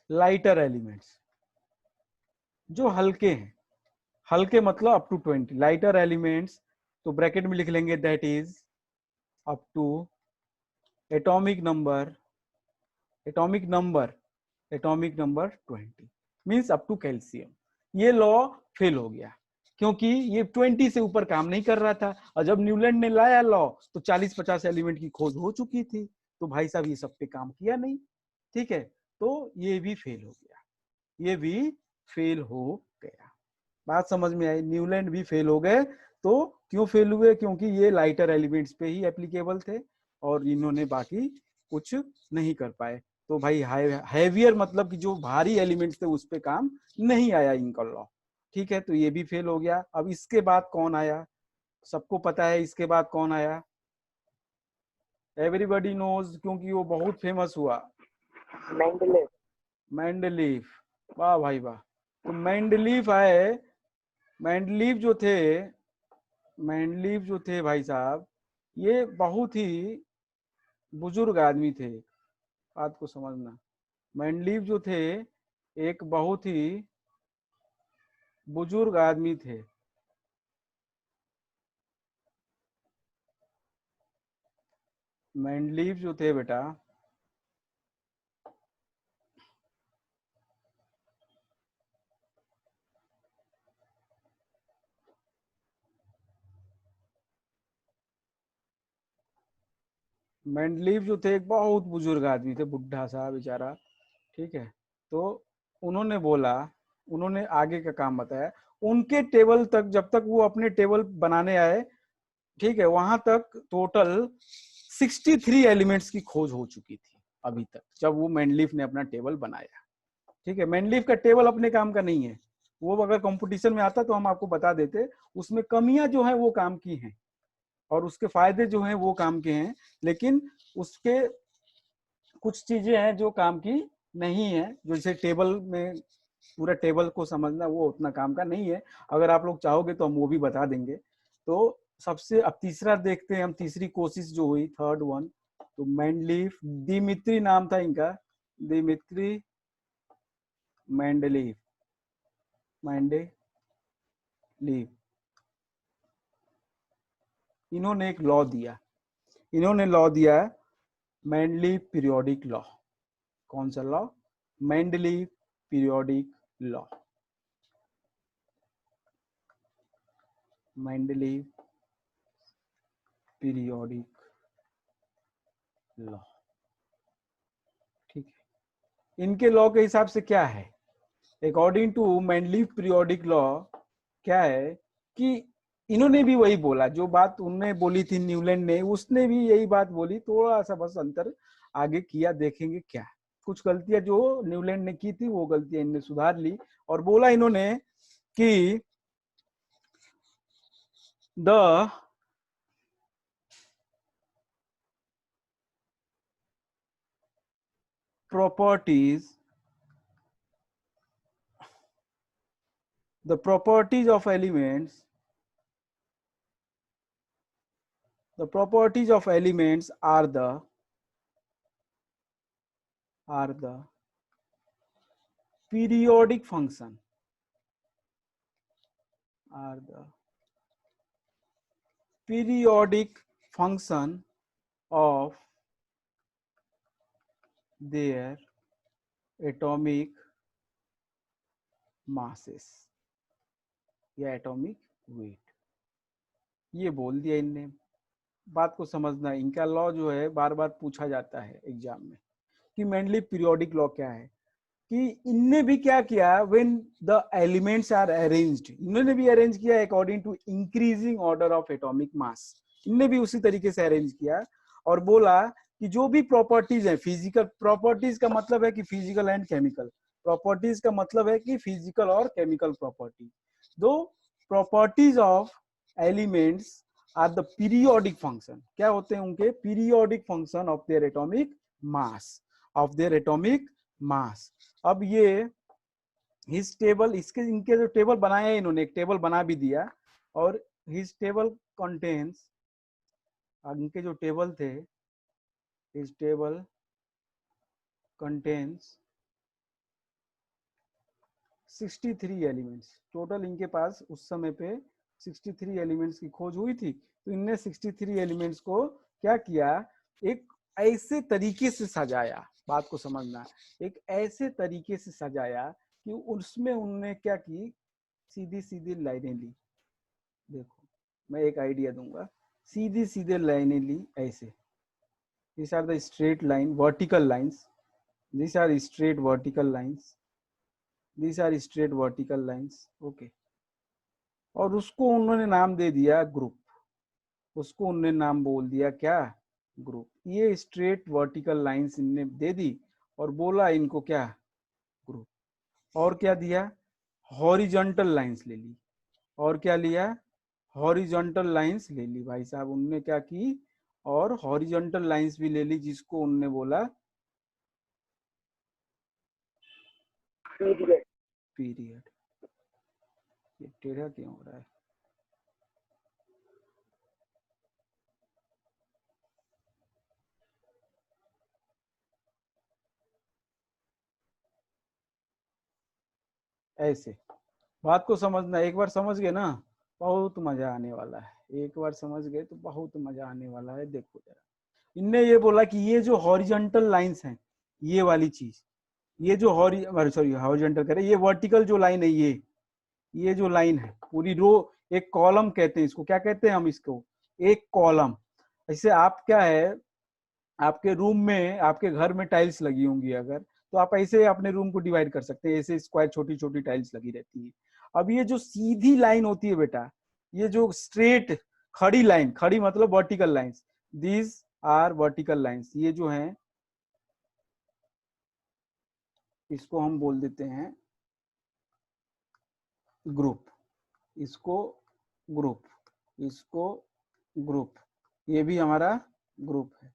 lighter elements, जो हल्के हैं, हल्के मतलब अप टू 20, लाइटर एलिमेंट्स तो ब्रैकेट में लिख लेंगे that is up to atomic number 20, means up to calcium. ये लॉ फेल हो गया क्योंकि ये 20 से ऊपर काम नहीं कर रहा था, और जब न्यूलैंड ने लाया लॉ तो 40-50 एलिमेंट की खोज हो चुकी थी, तो भाई साहब ये सब पे काम किया नहीं, ठीक है, तो ये भी फेल हो गया, ये भी फेल हो गया। बात समझ में आई? न्यूलैंड भी फेल हो गए। तो क्यों फेल हुए? क्योंकि ये लाइटर एलिमेंट्स पे ही एप्लीकेबल थे और इन्होंने बाकी कुछ नहीं कर पाए। तो भाई हैवियर मतलब कि जो भारी एलिमेंट्स थे उस पे काम नहीं आया इनका लॉ, ठीक है, तो ये भी फेल हो गया। अब इसके बाद कौन आया? सबको पता है इसके बाद कौन आया, एवरीबॉडी नोज, क्योंकि वो बहुत फेमस हुआ, मेंडलेव। मेंडलीफ। वाह भाई वाह। तो मेंडलीफ आए। मेंडलीफ जो थे भाई साहब, ये बहुत ही बुजुर्ग आदमी थे, बात को समझना। मेंडलीफ जो थे एक बहुत ही बुजुर्ग आदमी थे। मेंडलीफ जो थे बेटा, मेंडलीफ जो थे एक बहुत बुजुर्ग आदमी थे, बुढ़ा सा बेचारा, ठीक है। तो उन्होंने बोला, उन्होंने आगे का काम बताया, उनके टेबल तक, जब तक वो अपने टेबल बनाने आए, ठीक है, वहां तक टोटल 63 एलिमेंट्स की खोज हो चुकी थी अभी तक, जब वो मेंडलीफ ने अपना टेबल बनाया, ठीक है। मेंडलीफ का टेबल अपने काम का नहीं है, वो अगर कंपटीशन में आता तो हम आपको बता देते, उसमें कमियां जो है वो काम की हैं और उसके फायदे जो हैं वो काम के हैं, लेकिन उसके कुछ चीजें हैं जो काम की नहीं है, जैसे टेबल में पूरा टेबल को समझना वो उतना काम का नहीं है। अगर आप लोग चाहोगे तो हम वो भी बता देंगे। तो सबसे अब तीसरा देखते हैं हम, तीसरी कोशिश जो हुई, थर्ड वन, तो मेंडलीफ, दिमित्री नाम था इनका, दिमित्री मेंडलीफ, इन्होंने एक लॉ दिया, इन्होंने लॉ दिया मेंडलीफ पीरियोडिक लॉ। कौन सा law? Mendeleev periodic law, Mendeleev periodic law, ठीक है। इनके लॉ के हिसाब से क्या है, according to Mendeleev periodic law क्या है कि इन्होंने भी वही बोला जो बात उन्होंने बोली थी न्यूलैंड ने, उसने भी यही बात बोली, थोड़ा सा बस अंतर आगे किया, देखेंगे क्या। कुछ गलतियां जो न्यूलैंड ने की थी वो गलतियां इन्होंने सुधार ली, और बोला इन्होंने कि the properties of elements, the properties of elements are the periodic function, are the periodic function of their atomic masses या एटॉमिक वेट। ये बोल दिया इनने। बात को समझना, इनका लॉ जो है बार बार पूछा जाता है एग्जाम में कि मेंडलीफ पीरियोडिक लॉ क्या है। कि इनने भी क्या किया, when the elements are arranged, इन्होंने भी अरेंज किया according to increasing order of atomic mass, इनने भी उसी तरीके से अरेंज किया और बोला कि जो भी प्रॉपर्टीज है, फिजिकल प्रॉपर्टीज का मतलब है कि फिजिकल एंड केमिकल, प्रॉपर्टीज का मतलब है कि फिजिकल और केमिकल प्रॉपर्टी, दो properties of elements are the periodic function, क्या होते हैं उनके periodic function of their atomic mass, of their atomic mass. अब ये हिज टेबल, इसके इनके जो टेबल बनाए हैं इन्होंने, एक टेबल बना भी दिया, और हिज टेबल कंटेन्स, इनके जो टेबल थे, his table contains 63 elements, total इनके पास उस समय पे 63 एलिमेंट्स की खोज हुई थी, तो इनने 63 एलिमेंट्स को क्या किया, एक ऐसे तरीके से सजाया, बात को समझना, एक ऐसे तरीके से सजाया कि उसमें उन्होंने क्या की, सीधी सीधी लाइनें ली, देखो मैं एक आइडिया दूंगा, सीधी सीधे लाइनें ली ऐसे, these are the straight line vertical lines, these are straight vertical lines, these are straight vertical lines, okay, और उसको उन्होंने नाम दे दिया ग्रुप, उसको उन्होंने नाम बोल दिया क्या, ग्रुप। ये स्ट्रेट वर्टिकल लाइंस इनने दे दी और बोला इनको क्या, ग्रुप। और क्या दिया, हॉरिजॉन्टल लाइंस ले ली, और क्या लिया, हॉरिजॉन्टल लाइंस ले ली भाई साहब, उनने क्या की, और हॉरिजॉन्टल लाइंस भी ले ली, जिसको उनने बोला पीरियड। पीरियड। ये टेढ़ा क्यों हो रहा है, ऐसे, बात को समझना, एक बार समझ गए ना बहुत मजा आने वाला है, एक बार समझ गए तो बहुत मजा आने वाला है। देखो जरा, इनने ये बोला कि ये जो हॉरिजॉन्टल लाइंस हैं, ये वाली चीज, ये जो हॉरिजॉन्टल कह रहे, ये वर्टिकल जो लाइन है, ये जो लाइन है पूरी रो, एक कॉलम कहते हैं इसको, क्या कहते हैं हम इसको, एक कॉलम। ऐसे आप क्या है, आपके रूम में, आपके घर में टाइल्स लगी होंगी अगर, तो आप ऐसे अपने रूम को डिवाइड कर सकते हैं, ऐसे स्क्वायर छोटी छोटी टाइल्स लगी रहती है। अब ये जो सीधी लाइन होती है बेटा, ये जो स्ट्रेट खड़ी लाइन, खड़ी मतलब vertical lines, these are vertical lines, ये जो हैं इसको हम बोल देते हैं ग्रुप, इसको ग्रुप, इसको ग्रुप, ये भी हमारा ग्रुप है।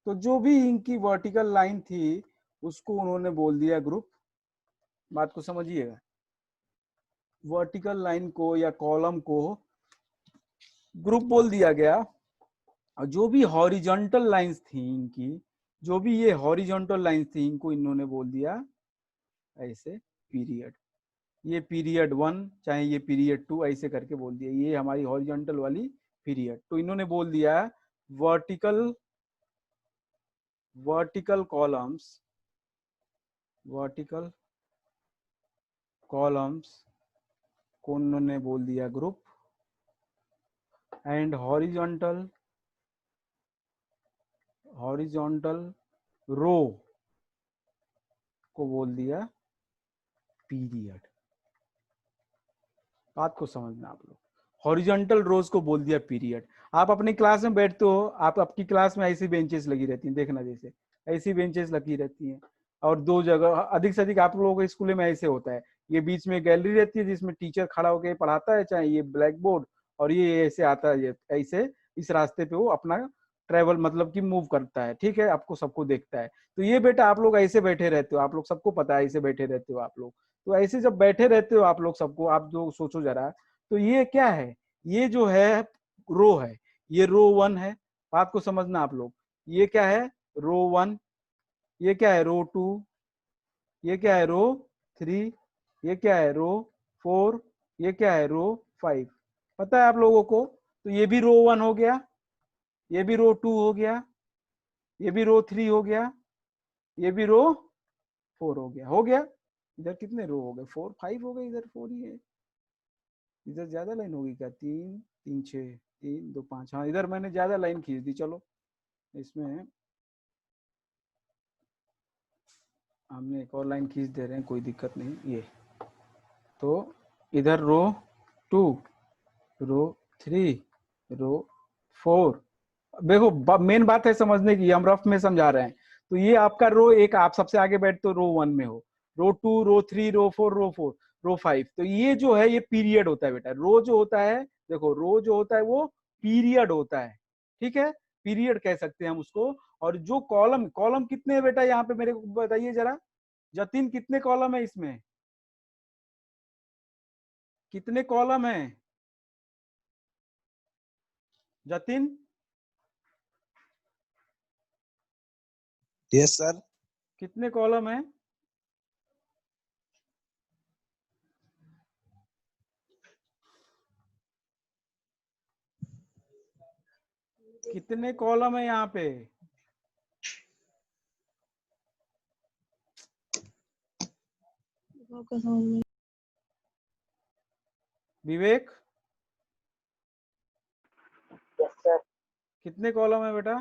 तो जो भी इनकी वर्टिकल लाइन थी उसको उन्होंने बोल दिया ग्रुप, बात को समझिएगा, वर्टिकल लाइन को या कॉलम को ग्रुप बोल दिया गया। और जो भी हॉरिजॉन्टल लाइंस थी इनकी, जो भी ये हॉरिजॉन्टल लाइंस थी, इनको इन्होंने बोल दिया ऐसे पीरियड, ये पीरियड 1 चाहे ये पीरियड 2, ऐसे करके बोल दिया, ये हमारी हॉरिजॉन्टल वाली पीरियड। तो इन्होंने बोल दिया vertical, vertical columns, vertical columns को उन्होंने बोल दिया group, and horizontal, horizontal row को बोल दिया पीरियड। बात को समझना आप लोग, हॉरिजॉन्टल रोज को बोल दिया पीरियड। आप अपनी क्लास में बैठते हो, आप आपकी क्लास में ऐसी बेंचेस लगी रहती हैं, देखना जैसे ऐसी बेंचेस लगी रहती हैं, और दो जगह अधिक से अधिक आप लोगों के स्कूल में ऐसे होता है, ये बीच में गैलरी रहती है जिसमें टीचर खड़ा होकर पढ़ाता है, चाहे ये ब्लैक बोर्ड, और ये ऐसे आता है, ऐसे इस रास्ते पे वो अपना ट्रेवल मतलब कि मूव करता है, ठीक है, आपको सबको देखता है। तो ये बेटा आप लोग ऐसे बैठे रहते हो, आप लोग सबको पता है ऐसे बैठे रहते हो आप लोग। तो ऐसे जब बैठे रहते हो आप लोग सबको, आप जो सोचो जरा, तो ये क्या है, ये जो है रो है, ये रो 1 है, बात को समझना आप लोग, ये क्या है रो 1, ये क्या है रो 2, ये क्या है रो 3, ये क्या है रो 4, ये क्या है रो 5, पता है आप लोगों को। तो ये भी रो 1 हो गया, ये भी रो 2 हो गया, ये भी रो 3 हो गया, ये भी रो 4 हो गया, हो गया। इधर कितने रो हो गए, 4 5 हो गए, इधर 4 ही है, इधर ज्यादा लाइन होगी क्या, 3 3 6 3 2 5, हाँ इधर मैंने ज्यादा लाइन खींच दी, चलो इसमें हमने एक और लाइन खींच दे रहे हैं, कोई दिक्कत नहीं। ये तो इधर रो 2, रो 3, रो 4। देखो मेन बात है समझने की, हम रफ में समझा रहे हैं। तो ये आपका रो एक, आप सबसे आगे बैठ तो रो 1 में हो, रो 2, रो 3, रो 4, रो 5। तो ये जो है ये पीरियड होता है बेटा। रो जो होता है, देखो रो जो होता है वो पीरियड होता है, ठीक है, पीरियड कह सकते हैं हम उसको। और जो कॉलम, कॉलम कितने है बेटा यहाँ पे मेरे को बताइए जरा, जतिन कितने कॉलम है इसमें, कितने कॉलम है जतिन? Yes sir. कितने कॉलम है? कितने कॉलम है यहाँ पे? Vivek yes sir. कितने कॉलम है बेटा?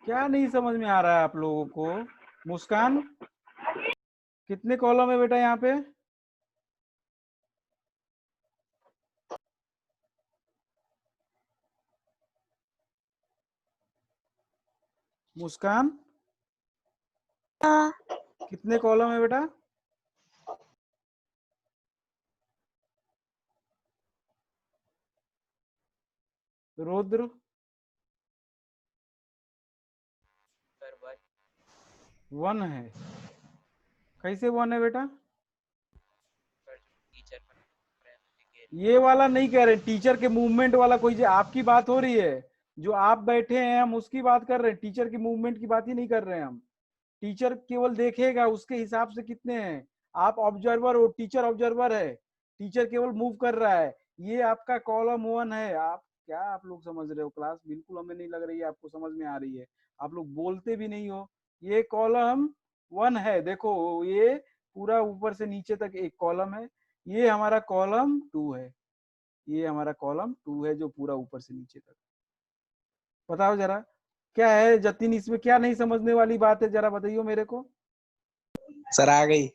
क्या नहीं समझ में आ रहा है आप लोगों को? मुस्कान कितने कॉलम है बेटा यहाँ पे? मुस्कान हाँ, कितने कॉलम है बेटा? रुद्र 1 है। कैसे 1 है बेटा? ये वाला नहीं कह रहे, टीचर के मूवमेंट वाला कोई, जो आपकी बात हो रही है, जो आप बैठे हैं हम उसकी बात कर रहे हैं, टीचर की मूवमेंट की बात ही नहीं कर रहे हैं हम। टीचर केवल देखेगा उसके हिसाब से कितने हैं। आप ऑब्जर्वर हो, टीचर ऑब्जर्वर है, टीचर केवल मूव कर रहा है। ये आपका कॉलम 1 है। आप क्या आप लोग समझ रहे हो? क्लास बिल्कुल हमें नहीं लग रही है आपको समझ में आ रही है, आप लोग बोलते भी नहीं हो। ये कॉलम 1 है, देखो ये पूरा ऊपर से नीचे तक एक कॉलम है। ये हमारा कॉलम 2 है, ये हमारा कॉलम 2 है जो पूरा ऊपर से नीचे तक। बताओ जरा क्या है जतिन, इसमें क्या नहीं समझने वाली बात है, जरा बताइए मेरे को। सर आ गई।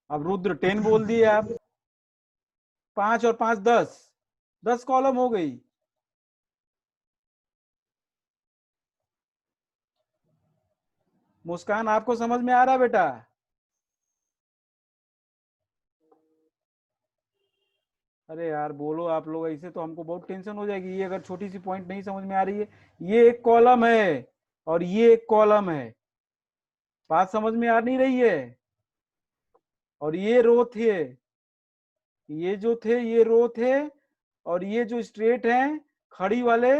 अब रुद्र 10 बोल दिए आप, 5 और 5 10, 10 कॉलम हो गई। मुस्कान आपको समझ में आ रहा है बेटा? अरे यार बोलो आप लोग, ऐसे तो हमको बहुत टेंशन हो जाएगी। ये अगर छोटी सी पॉइंट नहीं समझ में आ रही है, ये एक कॉलम है और ये एक कॉलम है, बात समझ में आ नहीं रही है। और ये रो थे, ये जो थे ये रो थे, और ये जो स्ट्रेट हैं खड़ी वाले,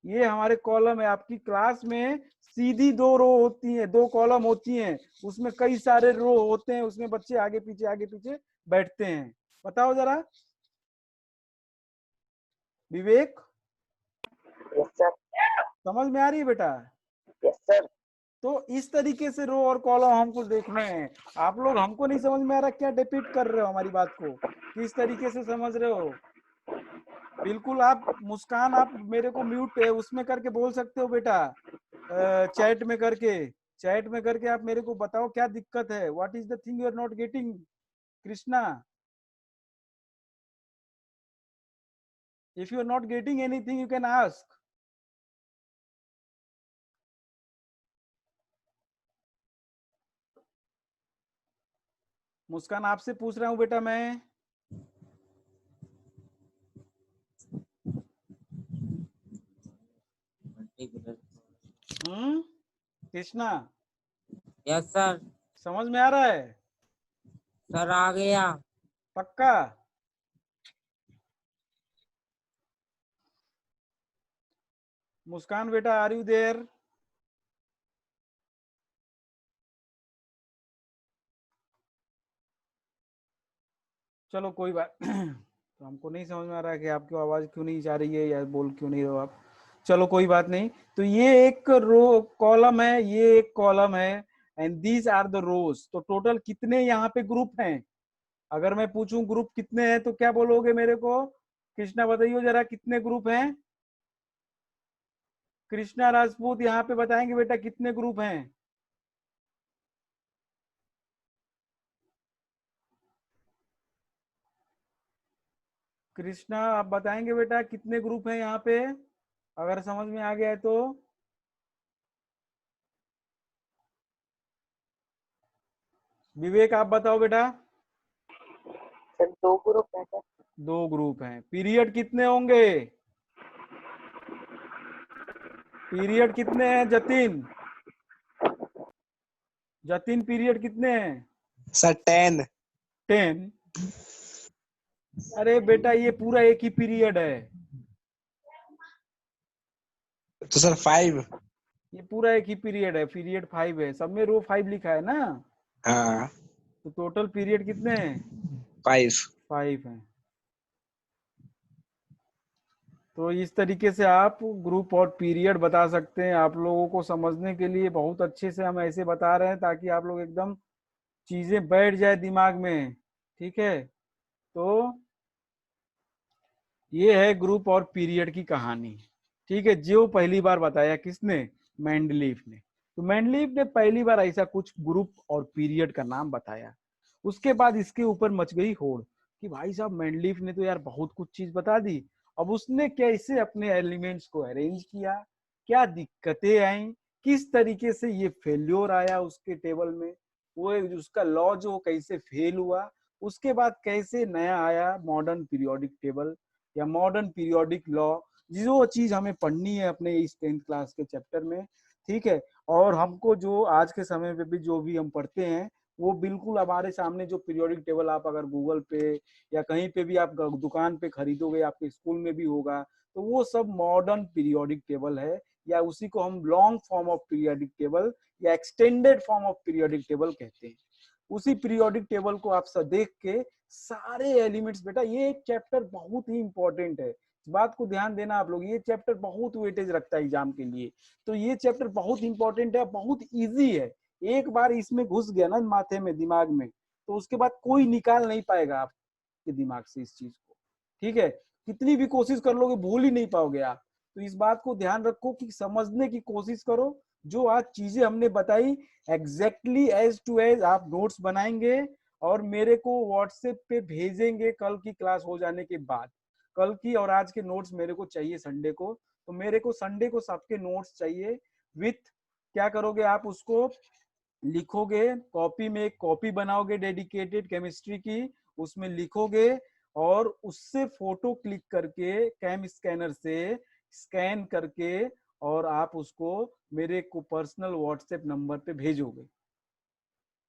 ये हमारे कॉलम है। आपकी क्लास में सीधी 2 रो होती हैं, 2 कॉलम होती हैं, उसमें कई सारे रो होते हैं, उसमें बच्चे आगे पीछे बैठते हैं। बताओ जरा विवेक, यस सर। समझ में आ रही है बेटा? Yes sir. तो इस तरीके से रो और कॉलम हमको देखने हैं। आप लोग, हमको नहीं समझ में आ रहा क्या डिपिक्ट कर रहे हो हमारी बात को, किस तरीके से समझ रहे हो? बिल्कुल। आप मुस्कान, आप मेरे को म्यूट उसमें करके बोल सकते हो बेटा, चैट में करके, चैट में करके आप मेरे को बताओ क्या दिक्कत है, what is the thing you are not getting. Krishna, if you are not getting anything you can ask. Muskan आपसे पूछ रहा हूँ बेटा मैं। Krishna yes sir. समझ में आ रहा है? सर आ गया। पक्का? मुस्कान बेटा आर यू देयर? चलो कोई बात तो हमको नहीं समझ में आ रहा है कि आपकी आवाज क्यों नहीं जा रही है या बोल क्यों नहीं रहे हो आप। चलो कोई बात नहीं। तो ये एक रो कॉलम है, ये एक कॉलम है, एंड दीज आर द रोज। तो टोटल कितने यहाँ पे ग्रुप हैं? अगर मैं पूछूं ग्रुप कितने हैं तो क्या बोलोगे मेरे को? कृष्णा बताइए जरा कितने ग्रुप हैं? कृष्णा राजपूत यहाँ पे बताएंगे बेटा कितने ग्रुप हैं? कृष्णा आप बताएंगे बेटा कितने ग्रुप हैं यहाँ पे, अगर समझ में आ गया है तो? विवेक आप बताओ बेटा। सर 2 ग्रुप है सर। 2 ग्रुप हैं। पीरियड कितने होंगे? पीरियड कितने हैं जतिन? जतिन पीरियड कितने हैं? सर 10। 10। अरे बेटा ये पूरा एक ही पीरियड है। तो सर 5। ये पूरा एक ही पीरियड है, पीरियड 5 है, सब में रो 5 लिखा है ना। हाँ तो टोटल पीरियड कितने हैं? 5। 5 हैं। तो इस तरीके से आप ग्रुप और पीरियड बता सकते हैं। आप लोगों को समझने के लिए बहुत अच्छे से हम ऐसे बता रहे हैं ताकि आप लोग एकदम चीजें बैठ जाए दिमाग में। ठीक है, तो ये है ग्रुप और पीरियड की कहानी। ठीक है, जो पहली बार बताया किसने? मेंडलीफ ने। तो मेंडलीफ ने पहली बार ऐसा कुछ ग्रुप और पीरियड का नाम बताया। उसके बाद इसके ऊपर मच गई होड़ कि भाई साहब मेंडलीफ ने तो यार बहुत कुछ चीज बता दी। अब उसने कैसे अपने एलिमेंट्स को अरेंज किया, क्या दिक्कतें आई, किस तरीके से ये फेल्योर आया उसके टेबल में, वो उसका लॉ जो कैसे फेल हुआ, उसके बाद कैसे नया आया मॉडर्न पीरियोडिक टेबल या मॉडर्न पीरियोडिक लॉ, जो चीज हमें पढ़नी है अपने इस 10th क्लास के चैप्टर में। ठीक है, और हमको जो आज के समय पे भी जो भी हम पढ़ते हैं वो बिल्कुल हमारे सामने जो पीरियोडिक टेबल आप अगर गूगल पे या कहीं पे भी आप दुकान पे खरीदोगे, आपके स्कूल में भी होगा, तो वो सब मॉडर्न पीरियोडिक टेबल है, या उसी को हम long form of periodic table या extended form of periodic table कहते हैं। उसी पीरियोडिक टेबल को आप सब देख के सारे एलिमेंट्स, बेटा ये एक चैप्टर बहुत ही इंपॉर्टेंट है, इस बात को ध्यान देना आप लोग, ये चैप्टर बहुत वेटेज रखता है एग्जाम के लिए। तो ये चैप्टर बहुत इंपॉर्टेंट है, बहुत इजी है। एक बार इसमें घुस गया ना माथे में, दिमाग में, तो उसके बाद कोई निकाल नहीं पाएगा आपके दिमाग से इस चीज को। ठीक है, कितनी भी कोशिश कर लोगे भूल ही नहीं पाओगे आप। तो इस बात को ध्यान रखो कि समझने की कोशिश करो। जो आज चीजें हमने बताई एग्जैक्टली एज टू एज आप नोट्स बनाएंगे और मेरे को व्हाट्सएप पे भेजेंगे कल की क्लास हो जाने के बाद। कल की और आज के नोट्स मेरे को चाहिए संडे को, तो मेरे को संडे को सबके नोट्स चाहिए विथ, क्या करोगे आप उसको लिखोगे, कॉपी में एक कॉपी बनाओगे डेडिकेटेड केमिस्ट्री की, उसमें लिखोगे और उससे फोटो क्लिक करके कैम स्कैनर से स्कैन करके और आप उसको मेरे को पर्सनल व्हाट्सएप नंबर पे भेजोगे।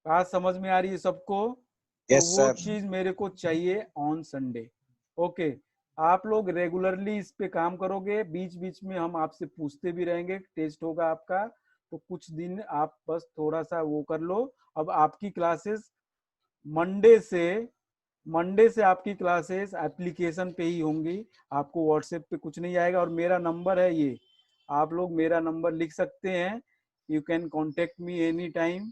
बात समझ में आ रही है सबको? तो यस वो सर। चीज मेरे को चाहिए ऑन संडे। ओके, आप लोग रेगुलरली इस पे काम करोगे, बीच बीच में हम आपसे पूछते भी रहेंगे, टेस्ट होगा आपका, तो कुछ दिन आप बस थोड़ा सा वो कर लो। अब आपकी क्लासेस मंडे से आपकी क्लासेस एप्लीकेशन पे ही होंगी, आपको व्हाट्सएप पे कुछ नहीं आएगा। और मेरा नंबर है ये, आप लोग मेरा नंबर लिख सकते हैं, you can contact me any time,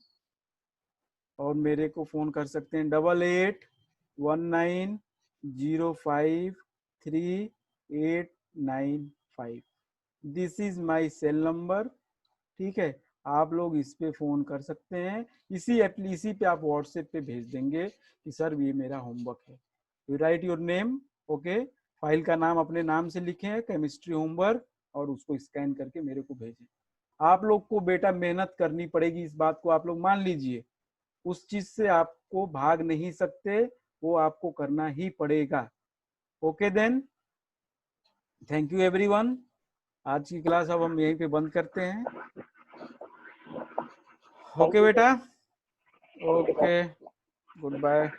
और मेरे को फोन कर सकते हैं 8819053895। This is my cell number. ठीक है, आप लोग इस पे फोन कर सकते हैं, इसी पे आप व्हाट्सएप पे भेज देंगे कि सर ये मेरा होमवर्क है। You right your name, okay, file का नाम अपने नाम से लिखें केमिस्ट्री होमवर्क, और उसको स्कैन करके मेरे को भेजें। आप लोग को बेटा मेहनत करनी पड़ेगी, इस बात को आप लोग मान लीजिए, उस चीज से आपको भाग नहीं सकते, वो आपको करना ही पड़ेगा। Okay then, thank you everyone. आज की क्लास अब हम यहीं पे बंद करते हैं। ओके बेटा, ओके, गुड बाय।